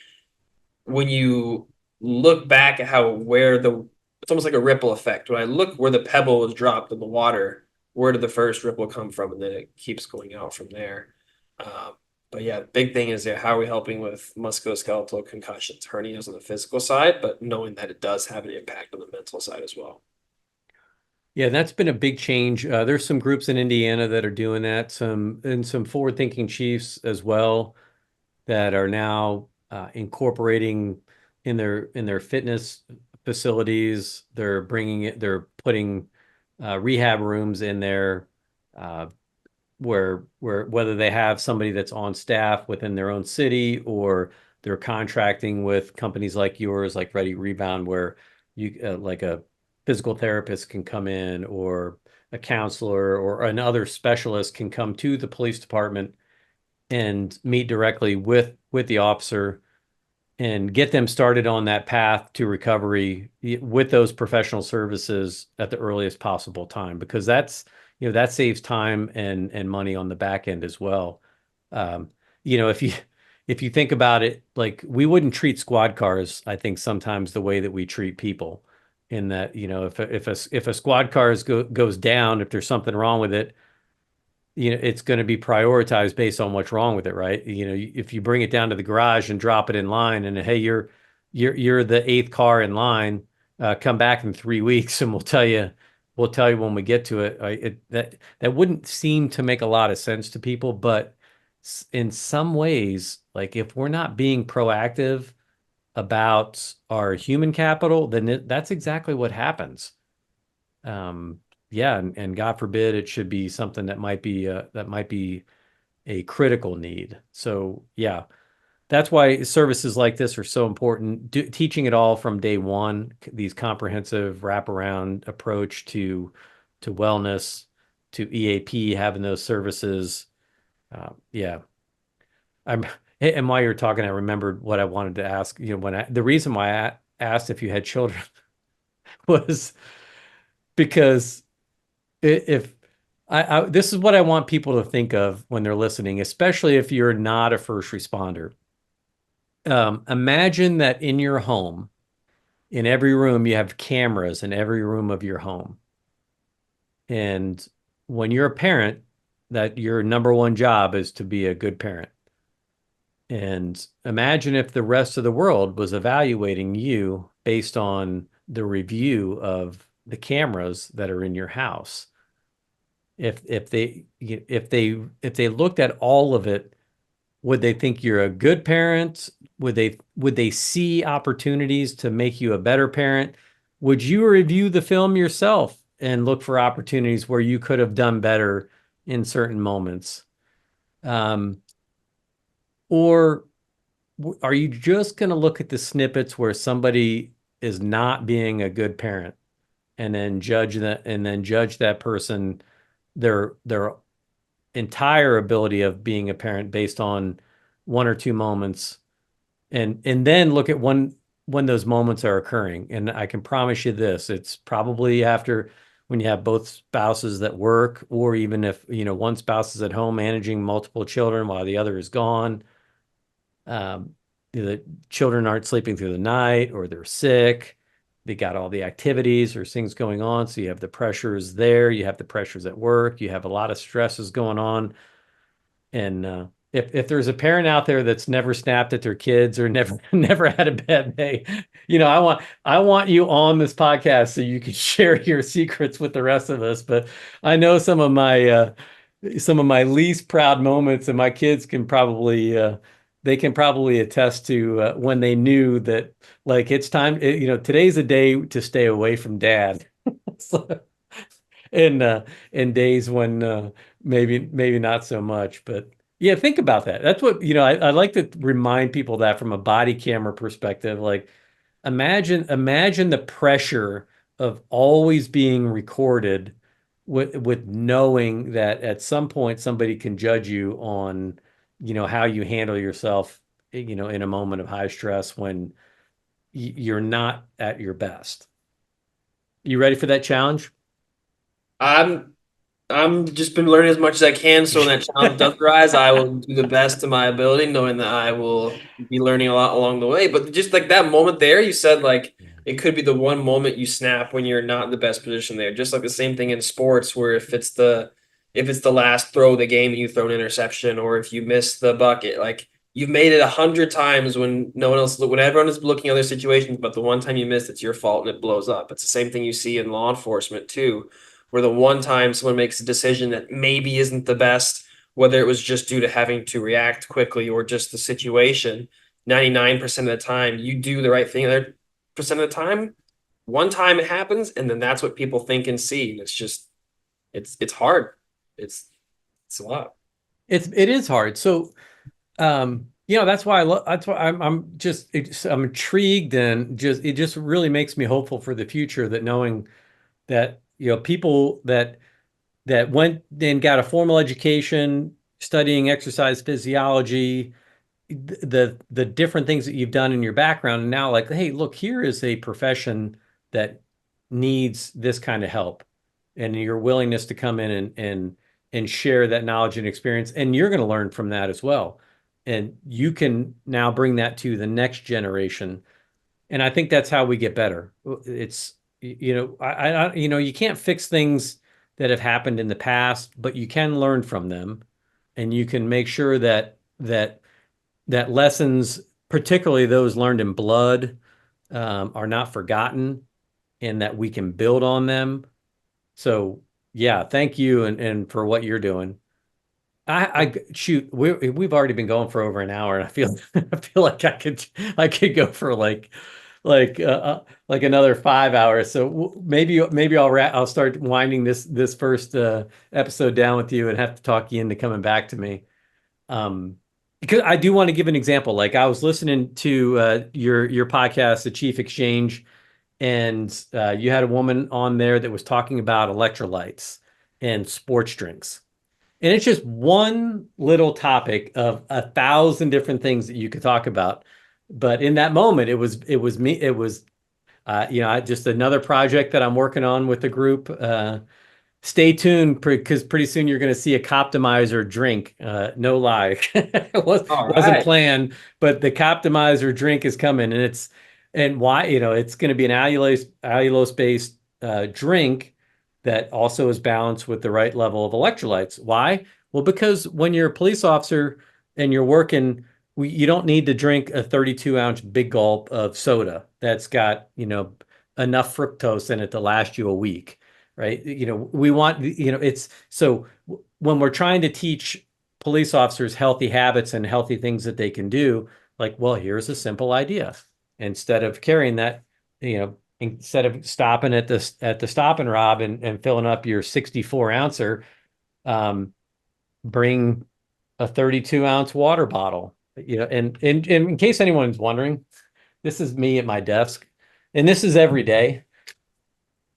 when you look back at how where the it's almost like a ripple effect. When I look where the pebble was dropped in the water, where did the first ripple come from? And then it keeps going out from there. Um, but yeah, the big thing is how are we helping with musculoskeletal concussions, hernias on the physical side, but knowing that it does have an impact on the mental side as well. Yeah, that's been a big change. There's some groups in Indiana that are doing that, some forward-thinking chiefs as well that are now incorporating in their fitness facilities. They're putting rehab rooms in there uh, where whether they have somebody that's on staff within their own city or they're contracting with companies like yours, like Ready Rebound, where you like a physical therapist can come in or a counselor or another specialist can come to the police department and meet directly with the officer and get them started on that path to recovery with those professional services at the earliest possible time, because that saves time and money on the back end as well. Um, if you think about it, like we wouldn't treat squad cars, I think sometimes the way that we treat people, in that if a squad car goes down, if there's something wrong with it, it's going to be prioritized based on what's wrong with it, right? If you bring it down to the garage and drop it in line, and hey, you're the eighth car in line, come back in 3 weeks, and we'll tell you when we get to it. That wouldn't seem to make a lot of sense to people, but in some ways, like if we're not being proactive about our human capital, then that's exactly what happens. Um, yeah, and God forbid it should be something that might be a critical need. So yeah, that's why services like this are so important. Teaching it all from day one, these comprehensive wraparound approach to wellness, to EAP, having those services. Yeah, I'm. And while you're talking, I remembered what I wanted to ask. The reason why I asked if you had children was because if this is what I want people to think of when they're listening, especially if you're not a first responder. Imagine that in your home, in every room, you have cameras in every room of your home. And when you're a parent, that your number one job is to be a good parent. And imagine if the rest of the world was evaluating you based on the review of the cameras that are in your house. If they looked at all of it, would they think you're a good parent? Would they see opportunities to make you a better parent? Would you review the film yourself and look for opportunities where you could have done better in certain moments? Um, or are you just going to look at the snippets where somebody is not being a good parent and then judge that person, their entire ability of being a parent based on one or two moments, and then look at when those moments are occurring? And I can promise you this, it's probably after, when you have both spouses that work, or even if one spouse is at home managing multiple children while the other is gone. um, the children aren't sleeping through the night, or they're sick, they got all the activities or things going on, so you have the pressures there, you have the pressures at work, you have a lot of stresses going on. And if there's a parent out there that's never snapped at their kids, or never never had a bad day, I want you on this podcast so you can share your secrets with the rest of us. But I know some of my least proud moments, and my kids can probably attest to when they knew that, like, it's time. Today's a day to stay away from dad. So, in in days when maybe not so much. But yeah, think about that. That's what I like to remind people that from a body camera perspective. Like, imagine the pressure of always being recorded, with knowing that at some point somebody can judge you on how you handle yourself, in a moment of high stress when you're not at your best. You ready for that challenge? I'm I'm just been learning as much as I can, so when that challenge does rise, I will do the best to my ability, knowing that I will be learning a lot along the way. But just like that moment there, you said like it could be the one moment you snap when you're not in the best position there. Just like the same thing in sports, where if it's the last throw of the game and you throw an interception, or if you miss the bucket, like you've made it 100 times when no one else, when everyone is looking at other situations, but the one time you miss, it's your fault and it blows up. It's the same thing you see in law enforcement too, where the one time someone makes a decision that maybe isn't the best, whether it was just due to having to react quickly or just the situation, 99% of the time you do the right thing. 100% of the time, one time it happens, and then that's what people think and see. And it's just it's hard. It's it's a lot. It is hard. So, that's why I'm intrigued, and it just really makes me hopeful for the future, that knowing that people that went and got a formal education studying exercise physiology, the different things that you've done in your background, and now, like, hey, look, here is a profession that needs this kind of help, and your willingness to come in and share that knowledge and experience, and you're going to learn from that as well, and you can now bring that to the next generation. And I think that's how we get better. It's, I you can't fix things that have happened in the past, but you can learn from them, and you can make sure that lessons, particularly those learned in blood, are not forgotten, and that we can build on them. So yeah, thank you and for what you're doing. I shoot, we've already been going for over an hour, and I feel I feel like I could go for like another 5 hours. So maybe I'll start winding this first episode down with you and have to talk you into coming back to me. Because I do want to give an example. Like I was listening to your podcast, The Chief Exchange, and you had a woman on there that was talking about electrolytes and sports drinks. And it's just one little topic of 1,000 different things that you could talk about. But in that moment, it was me. It was just another project that I'm working on with the group. Stay tuned because pretty soon you're going to see a Coptimizer drink. No lie, All wasn't right. planned, but the Coptimizer drink is coming, and why it's going to be an allulose based drink that also is balanced with the right level of electrolytes. Why? Well, because when you're a police officer and you're working, you don't need to drink a 32-ounce big gulp of soda that's got enough fructose in it to last you a week, right? We want, it's so when we're trying to teach police officers healthy habits and healthy things that they can do, like, well, here's a simple idea. Instead of carrying that, instead of stopping at the stop and rob and filling up your 64 ouncer, um, bring a 32-ounce water bottle. And in case anyone's wondering, this is me at my desk, and this is every day.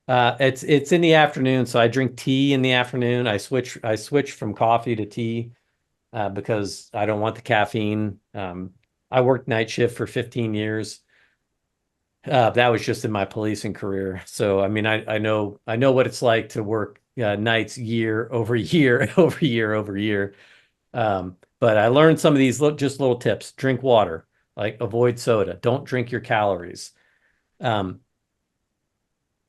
It's in the afternoon, so I drink tea in the afternoon. I switch from coffee to tea because I don't want the caffeine. I worked night shift for 15 years. That was just in my policing career. So I mean, I know what it's like to work nights year over year over year over year. But I learned some of these just little tips. Drink water, like avoid soda. Don't drink your calories. Um,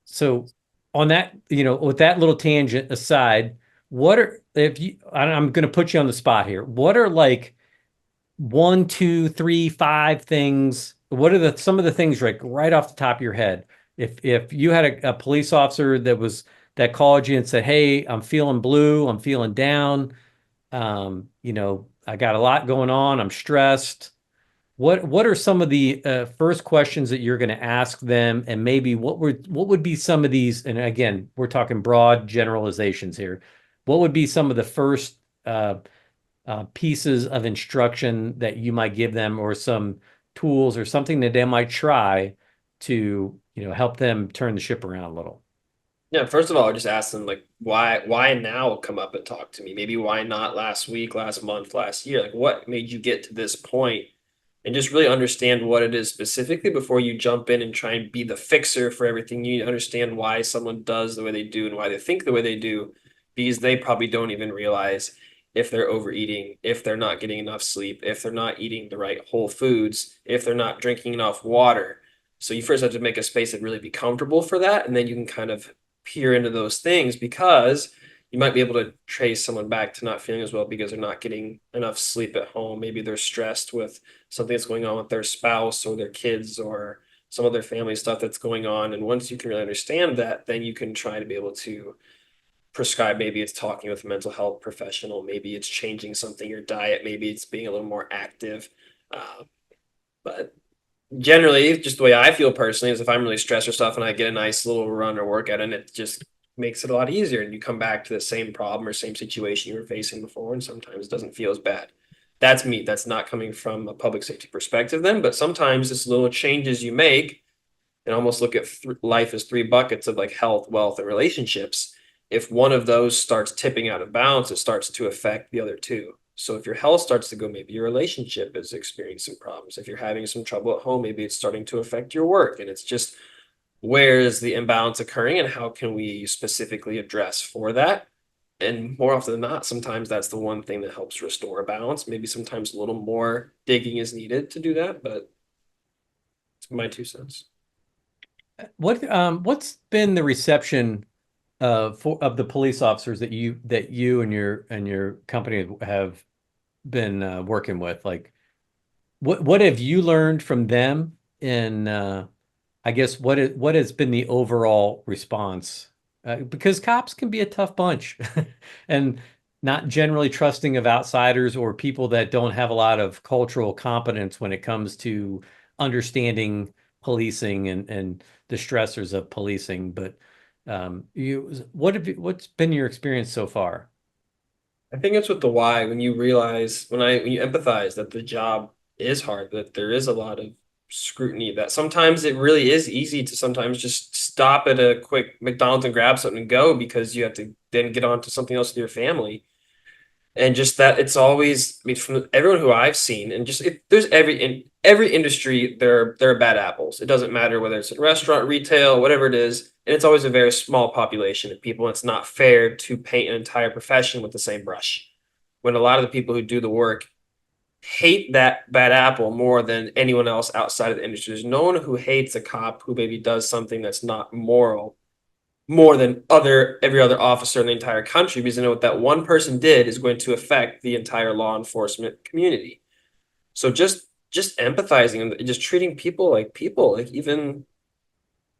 so on that, with that little tangent aside, what are if you? I'm going to put you on the spot here. What are like one, two, three, five things? What are some of the things right off the top of your head? If you had a police officer that called you and said, "Hey, I'm feeling blue. I'm feeling down. I got a lot going on. I'm stressed." What are some of the first questions that you're going to ask them, and maybe what would be some of these? And again, we're talking broad generalizations here. What would be some of the first pieces of instruction that you might give them, or some tools, or something that they might try to help them turn the ship around a little? Yeah, first of all, I just ask them like why now come up and talk to me? Maybe why not last week, last month, last year? Like what made you get to this point? And just really understand what it is specifically before you jump in and try and be the fixer for everything. You need to understand why someone does the way they do and why they think the way they do, because they probably don't even realize if they're overeating, if they're not getting enough sleep, if they're not eating the right whole foods, if they're not drinking enough water. So you first have to make a space that really be comfortable for that, and then you can kind of peer into those things because you might be able to trace someone back to not feeling as well because they're not getting enough sleep at home. Maybe they're stressed with something that's going on with their spouse or their kids or some other family stuff that's going on. And once you can really understand that, then you can try to be able to prescribe. Maybe it's talking with a mental health professional. Maybe it's changing something in your diet. Maybe it's being a little more active. Uh, but generally, just the way I feel personally is if I'm really stressed or stuff and I get a nice little run or workout and it just makes it a lot easier and you come back to the same problem or same situation you were facing before and sometimes it doesn't feel as bad. That's me. That's not coming from a public safety perspective then, but sometimes it's little changes you make and almost look at life as three buckets of like health, wealth, and relationships. If one of those starts tipping out of balance, it starts to affect the other two. So if your health starts to go, maybe your relationship is experiencing problems. If you're having some trouble at home, maybe it's starting to affect your work. And it's just where is the imbalance occurring and how can we specifically address for that? And more often than not, sometimes that's the one thing that helps restore a balance. Maybe sometimes a little more digging is needed to do that, but it's my 2 cents. What's been the reception of the police officers that you and your company have been working with? Like, what have you learned from them? And I guess what has been the overall response? Because cops can be a tough bunch, and not generally trusting of outsiders or people that don't have a lot of cultural competence when it comes to understanding policing and the stressors of policing. But what's been your experience so far? I think it's with the why when you realize when you empathize that the job is hard, that there is a lot of scrutiny, that sometimes it really is easy to sometimes just stop at a quick McDonald's and grab something and go because you have to then get on to something else with your family. And just that it's always, I mean, from everyone who I've seen, and just there's in every industry there are bad apples. It doesn't matter whether it's in restaurant, retail, whatever it is, and it's always a very small population of people. And it's not fair to paint an entire profession with the same brush. When a lot of the people who do the work hate that bad apple more than anyone else outside of the industry. There's no one who hates a cop who maybe does something that's not moral more than every other officer in the entire country, because you know what that one person did is going to affect the entire law enforcement community. So just empathizing and just treating people, like even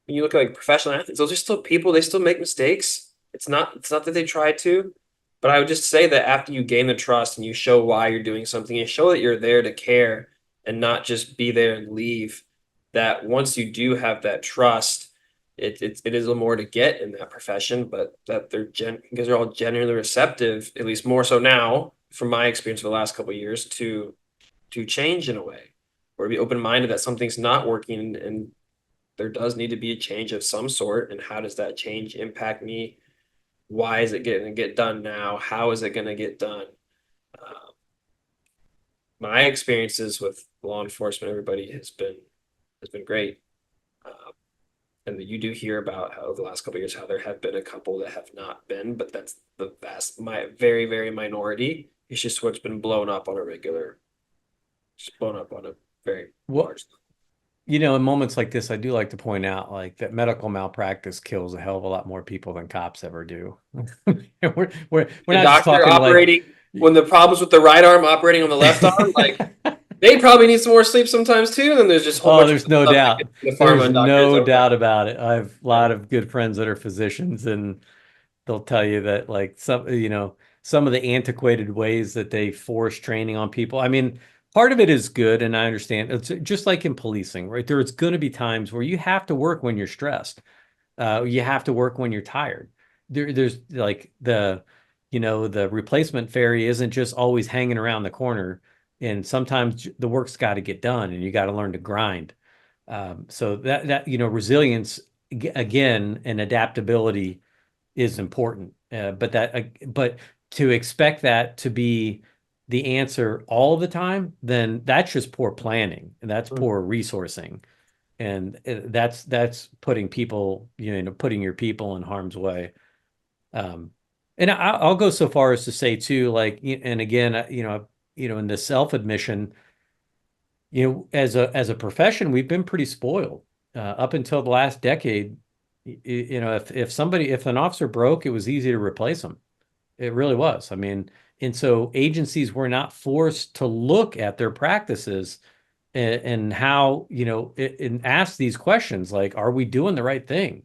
when you look at like professional athletes, those are still people, they still make mistakes. It's not that they try to, but I would just say that after you gain the trust and you show why you're doing something, you show that you're there to care and not just be there and leave, that once you do have that trust, it is a little more to get in that profession, but that because they're all genuinely receptive, at least more so now, from my experience for the last couple of years, to change in a way, or be open minded that something's not working and there does need to be a change of some sort. And how does that change impact me? Why is it going to get done now? How is it going to get done? Uh, my experiences with law enforcement, everybody has been great. Uh, and you do hear about how over the last couple of years how there have been a couple that have not been, but that's my very very minority. It's just what's been blown up on a regular, just blown up on a very Well, large. in moments like this, I do like to point out like that medical malpractice kills a hell of a lot more people than cops ever do. We're The not just doctor talking like operating when the problems with the right arm operating on the left arm, like they probably need some more sleep sometimes too. And then there's just a whole Oh, bunch of there's no stuff that doubt. gets the pharma There's and doctors no over. doubt about it. I have a Yeah. lot of good friends that are physicians, and they'll tell you that like some of the antiquated ways that they force training on people. I mean, part of it is good, and I understand. It's just like in policing, right? There's going to be times where you have to work when you're stressed. You have to work when you're tired. There's like the replacement ferry isn't just always hanging around the corner, and sometimes the work's got to get done, and you got to learn to grind. So resilience again and adaptability is important. But to expect that to be the answer all the time, then that's just poor planning and that's Mhm. poor resourcing, and that's putting people, putting your people in harm's way. Um, and I'll go so far as to say too, like, and again, in the self-admission, as a profession, we've been pretty spoiled up until the last decade. If an officer broke, it was easy to replace them. It really was. I mean, and so agencies were not forced to look at their practices and how, and ask these questions like, are we doing the right thing?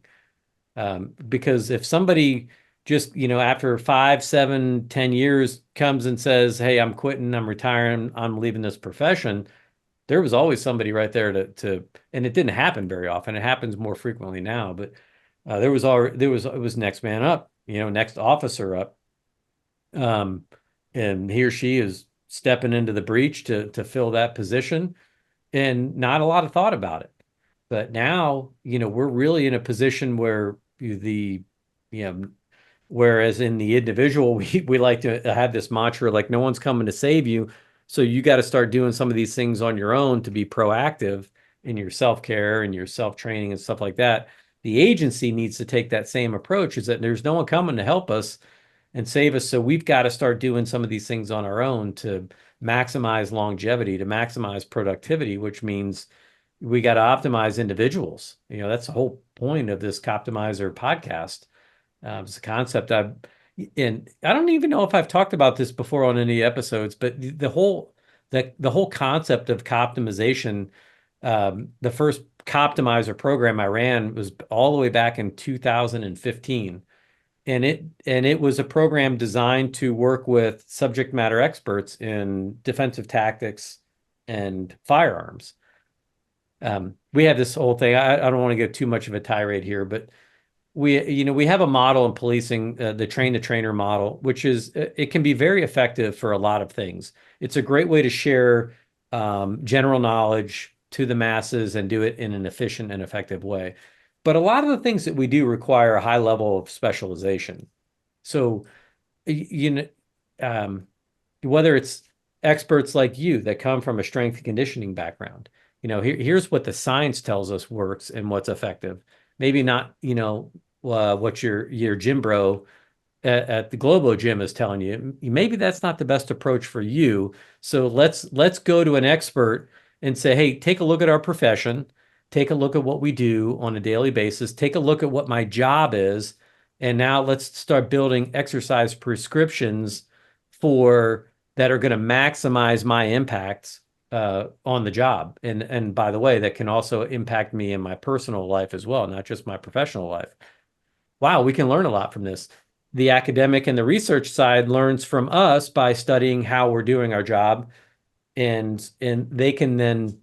Because if somebody just, after 5, 7, 10 years comes and says, hey, I'm quitting, I'm retiring, I'm leaving this profession, there was always somebody right there and it didn't happen very often. It happens more frequently now, but it was next man up, next officer up. Um, and he or she is stepping into the breach to fill that position, and not a lot of thought about it. But now, we're really in a position where you know, whereas in the individual, we like to have this mantra like no one's coming to save you. So you got to start doing some of these things on your own to be proactive in your self-care and your self-training and stuff like that. The agency needs to take that same approach, is that there's no one coming to help us and save us. So we've got to start doing some of these things on our own to maximize longevity, to maximize productivity, which means we got to optimize individuals. That's the whole point of this Coptimizer podcast. It's a concept and I don't even know if I've talked about this before on any episodes, but the whole concept of Coptimization, the first Coptimizer program I ran was all the way back in 2015. And it was a program designed to work with subject matter experts in defensive tactics and firearms. We have this whole thing. I don't want to get too much of a tirade here, but we have a model in policing, the train the trainer model, which is it can be very effective for a lot of things. It's a great way to share general knowledge to the masses and do it in an efficient and effective way. But a lot of the things that we do require a high level of specialization. So, you know, um, whether it's experts like you that come from a strength and conditioning background, here's what the science tells us works and what's effective. Maybe not, what your gym bro at the Globo gym is telling you. Maybe that's not the best approach for you. So let's go to an expert and say, hey, take a look at our profession, take a look at what we do on a daily basis, take a look at what my job is, and now let's start building exercise prescriptions for that are going to maximize my impacts on the job. And by the way, that can also impact me in my personal life as well, not just my professional life. Wow, we can learn a lot from this. The academic and the research side learns from us by studying how we're doing our job, and they can then,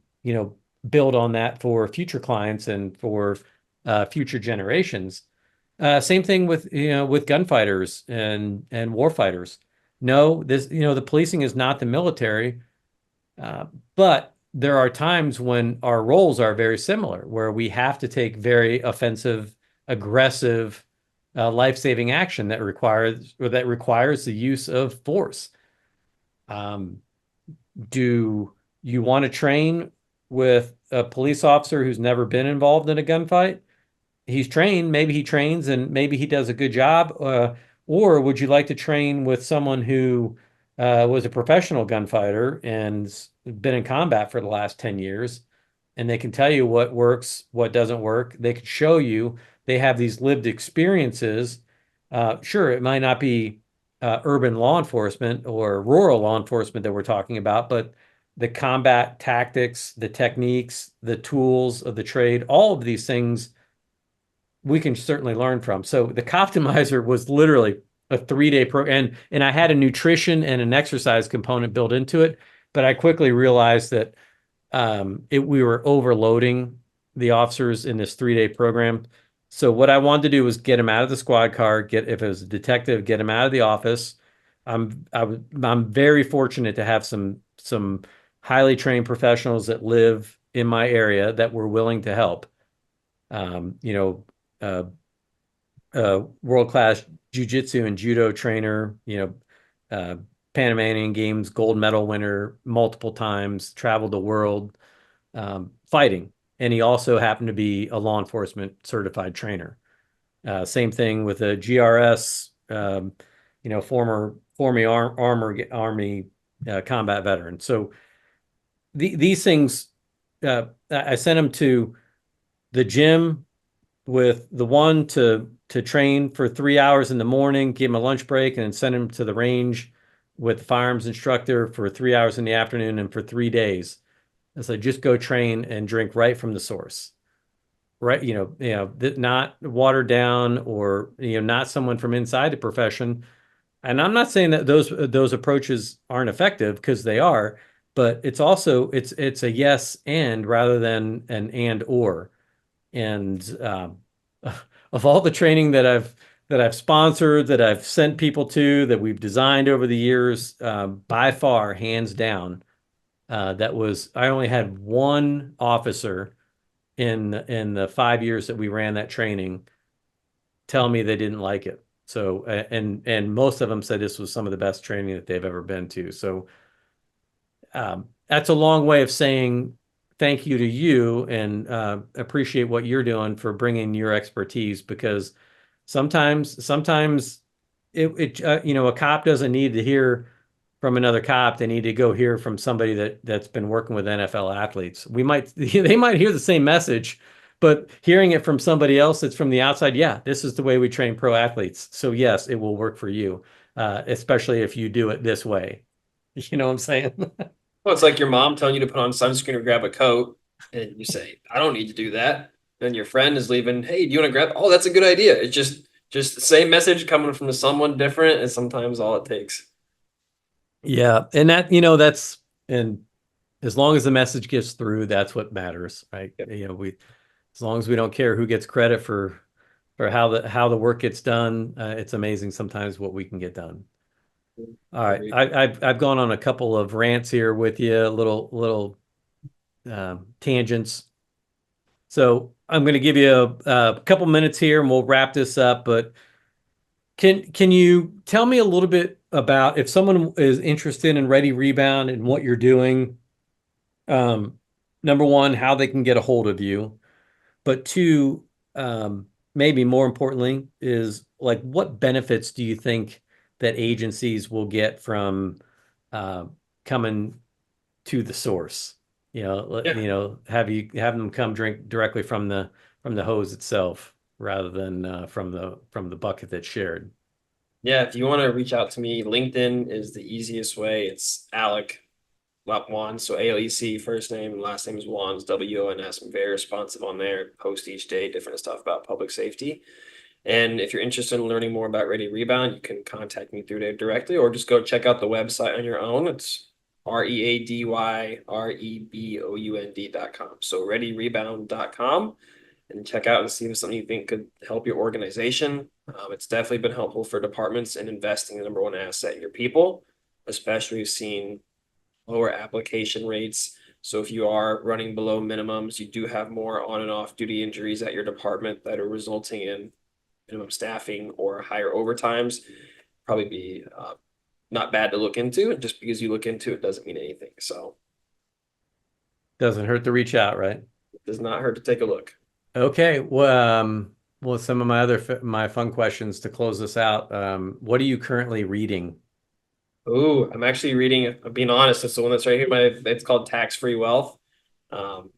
build on that for future clients and for future generations. Same thing with gunfighters and warfighters. No, the policing is not the military, but there are times when our roles are very similar, where we have to take very offensive, aggressive, life-saving action that requires the use of force. Um, do you want to train with a police officer who's never been involved in a gunfight? He's trained, maybe he trains and maybe he does a good job. Or would you like to train with someone who was a professional gunfighter and's been in combat for the last 10 years, and they can tell you what works, what doesn't work. They can show you, they have these lived experiences. Sure, it might not be urban law enforcement or rural law enforcement that we're talking about, but the combat tactics, the techniques, the tools of the trade, all of these things we can certainly learn from. So the Coptimizer was literally a 3-day program, and I had a nutrition and an exercise component built into it, but I quickly realized that we were overloading the officers in this 3-day program. So what I wanted to do was get them out of the squad car, if it was a detective, get them out of the office. I'm very fortunate to have some highly trained professionals that live in my area that were willing to help. Um, you know, uh, World-class jujitsu and judo trainer, uh, Panamanian Games gold medal winner multiple times, traveled the world fighting. And he also happened to be a law enforcement certified trainer. Same thing with a GRS, former Army combat veteran. So these things, I sent him to the gym with the one to train for 3 hours in the morning, give him a lunch break, and then send him to the range with the firearms instructor for 3 hours in the afternoon and for 3 days. I said, just go train and drink right from the source. Right, not watered down or not someone from inside the profession. And I'm not saying that those approaches aren't effective, because they are, but it's a yes and rather than an and or. And of all the training that I've sponsored, that I've sent people to, that we've designed over the years, by far, hands down, I only had one officer in the 5 years that we ran that training tell me they didn't like it. So, and most of them said this was some of the best training that they've ever been to. So, that's a long way of saying thank you to you, and appreciate what you're doing for bringing your expertise, because sometimes a cop doesn't need to hear from another cop. They need to go hear from somebody that's been working with NFL athletes. They might hear the same message, But hearing it from somebody else that's from the outside, yeah, this is the way we train pro athletes. So yes, it will work for you, especially if you do it this way. You know what I'm saying? Well, it's like your mom telling you to put on sunscreen or grab a coat, and you say, "I don't need to do that." Then your friend is leaving. Hey, do you want to grab? Oh, that's a good idea. It's just the same message coming from someone different, and sometimes all it takes. Yeah, and that's and as long as the message gets through, that's what matters, right? Yep. We as long as we don't care who gets credit for how the work gets done, it's amazing sometimes what we can get done. All I right, agree. I've gone on a couple of rants here with you, little tangents. So I'm going to give you a couple minutes here, and we'll wrap this up. But can you tell me a little bit about if someone is interested in Ready Rebound and what you're doing? Um, number one, how they can get a hold of you, but two, maybe more importantly, is like what benefits do you think that agencies will get from uh, coming to the source? Yeah. Have them come drink directly from the hose itself rather than from the bucket that's shared. Yeah, if you want to reach out to me, LinkedIn is the easiest way. It's Alec Wons, so ALEC, first name and last name is Wons, WONS. I'm very responsive on there. Post each day different stuff about public safety. And if you're interested in learning more about Ready Rebound, you can contact me through there directly or just go check out the website on your own. It's readyrebound.com. So readyrebound.com and check out and see if it's something you think could help your organization. It's definitely been helpful for departments in investing the number one asset in your people, especially we've seen lower application rates. So if you are running below minimums, you do have more on and off duty injuries at your department that are resulting in minimum staffing or higher overtimes. Probably be not bad to look into. And just because you look into it doesn't mean anything. So Doesn't hurt to reach out, right? it does not hurt to take a look. Okay. Well, some of my fun questions to close this out. What are you currently reading? Oh, I'm actually reading, I'm being honest, it's the one that's right here. It's called Tax Free Wealth. Um,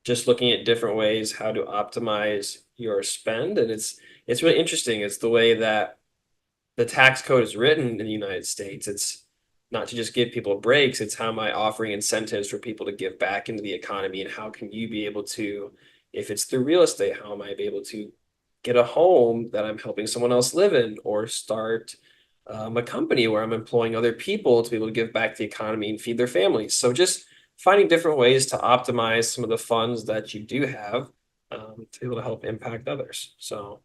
just looking at different ways how to optimize your spend. And it's really interesting. It's the way that the tax code is written in the United States. It's not to just give people breaks, it's how am I offering incentives for people to give back into the economy and how can you be able to, if it's through real estate, how am I be able to get a home that I'm helping someone else live in or start a company where I'm employing other people to be able to give back to the economy and feed their families. So just finding different ways to optimize some of the funds that you do have to be able to help impact others. So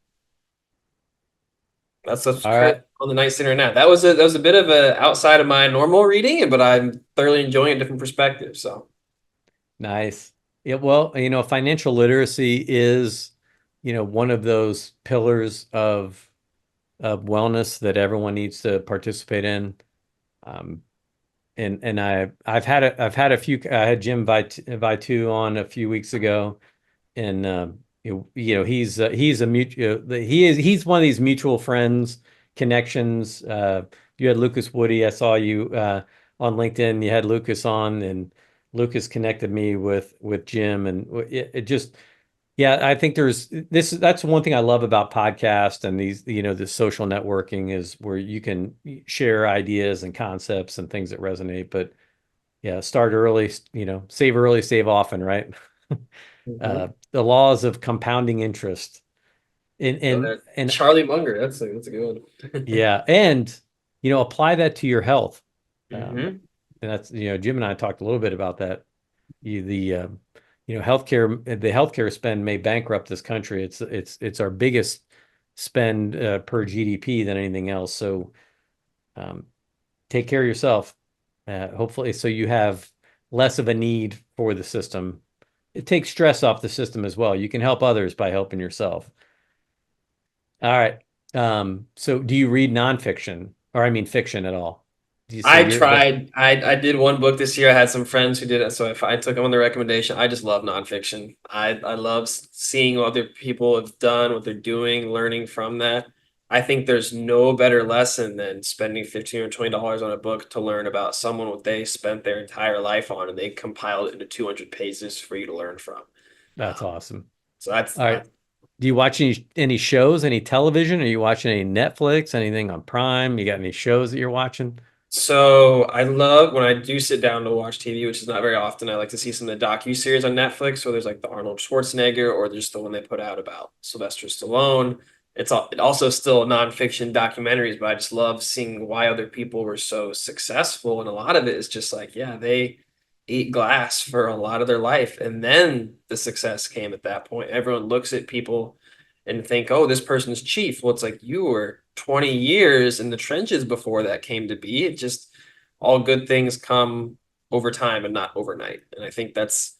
that's what's All current right. on the night center now. That was a bit of a outside of my normal reading, but I'm thoroughly enjoying a different perspective. So Nice. Yeah, well, financial literacy is, one of those pillars of wellness that everyone needs to participate in. Um, and I've had a few. I had Jim Vitu on a few weeks ago, and he's a mutual. He's one of these mutual friends connections. You had Lucas Woody. I saw you on LinkedIn. You had Lucas on, and Lucas connected me with Jim, and it just yeah. I think that's one thing I love about podcasts and these the social networking is where you can share ideas and concepts and things that resonate. But yeah, start early. Save early, save often, right? The laws of compounding interest. And and and Charlie Munger, that's a good one. yeah, and apply that to your health. hmm And that's Jim and I talked a little bit about that. The healthcare spend may bankrupt this country. It's our biggest spend per GDP than anything else. So um, take care of yourself. Hopefully, so you have less of a need for the system. It takes stress off the system as well. You can help others by helping yourself. All right. So do you read nonfiction or I mean fiction at all? Do you so I you're that tried. I did one book this year. I had some friends who did it, so if I took them on the recommendation, I just love nonfiction. I love seeing what other people have done, what they're doing, learning from that. I think there's no better lesson than spending $15 or $20 on a book to learn about someone what they spent their entire life on, and they compiled it into 200 pages for you to learn from. that's Um, awesome. So that's All right. Do you watch any shows, any television? Are you watching any Netflix, anything on Prime? You got any shows that you're watching? so I love when I do sit down to watch TV, which is not very often. I like to see some of the docu-series on Netflix. So there's like the Arnold Schwarzenegger, or there's the one they put out about Sylvester Stallone. It also still nonfiction documentaries, but I just love seeing why other people were so successful. And a lot of it is just like, yeah, they ate glass for a lot of their life, and then the success came at that point. Everyone looks at people and think, oh, this person's chief. Well, it's like you were 20 years in the trenches before that came to be. It just all good things come over time and not overnight. And I think that's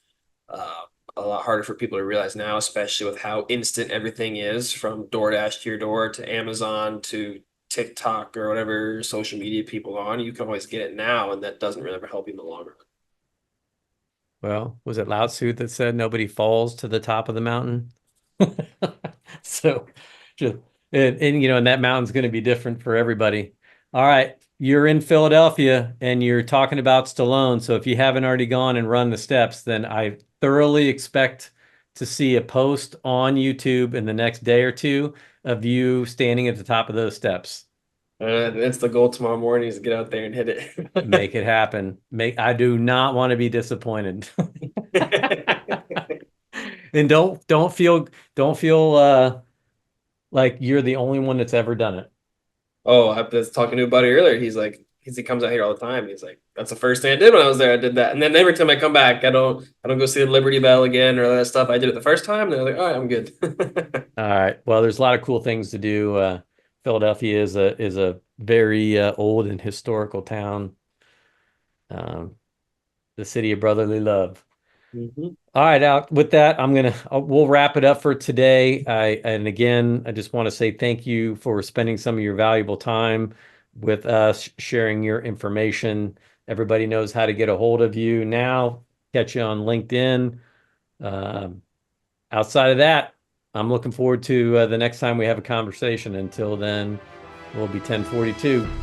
uh, a lot harder for people to realize now, especially with how instant everything is, from DoorDash to your door to Amazon to TikTok or whatever social media people are on. You can always get it now, and that doesn't really ever help you in the long run. Well, was it Lao Tzu that said nobody falls to the top of the mountain? So just and and that mountain's going to be different for everybody. All right, you're in Philadelphia and you're talking about Stallone. So if you haven't already gone and run the steps, then I thoroughly expect to see a post on YouTube in the next day or two of you standing at the top of those steps. That's the goal tomorrow morning is to get out there and hit Make it. it happen. I do not want to be disappointed. And don't feel like you're the only one that's ever done it. Oh, I was talking to a buddy earlier. He comes out here all the time. He's like, that's the first thing I did when I was there. I did that, and then every time I come back, I don't go see the Liberty Bell again or all that stuff. I did it the first time, and they're like, all right, I'm good. All right. Well, there's a lot of cool things to do. Philadelphia is a very old and historical town. Um, the city of brotherly love. Mhm. All right, out with that, we'll wrap it up for today. And again, I just want to say thank you for spending some of your valuable time with us, sharing your information. Everybody knows how to get a hold of you now. Catch you on LinkedIn. Um, Outside of that, I'm looking forward to the next time we have a conversation. Until then, we'll be 1042.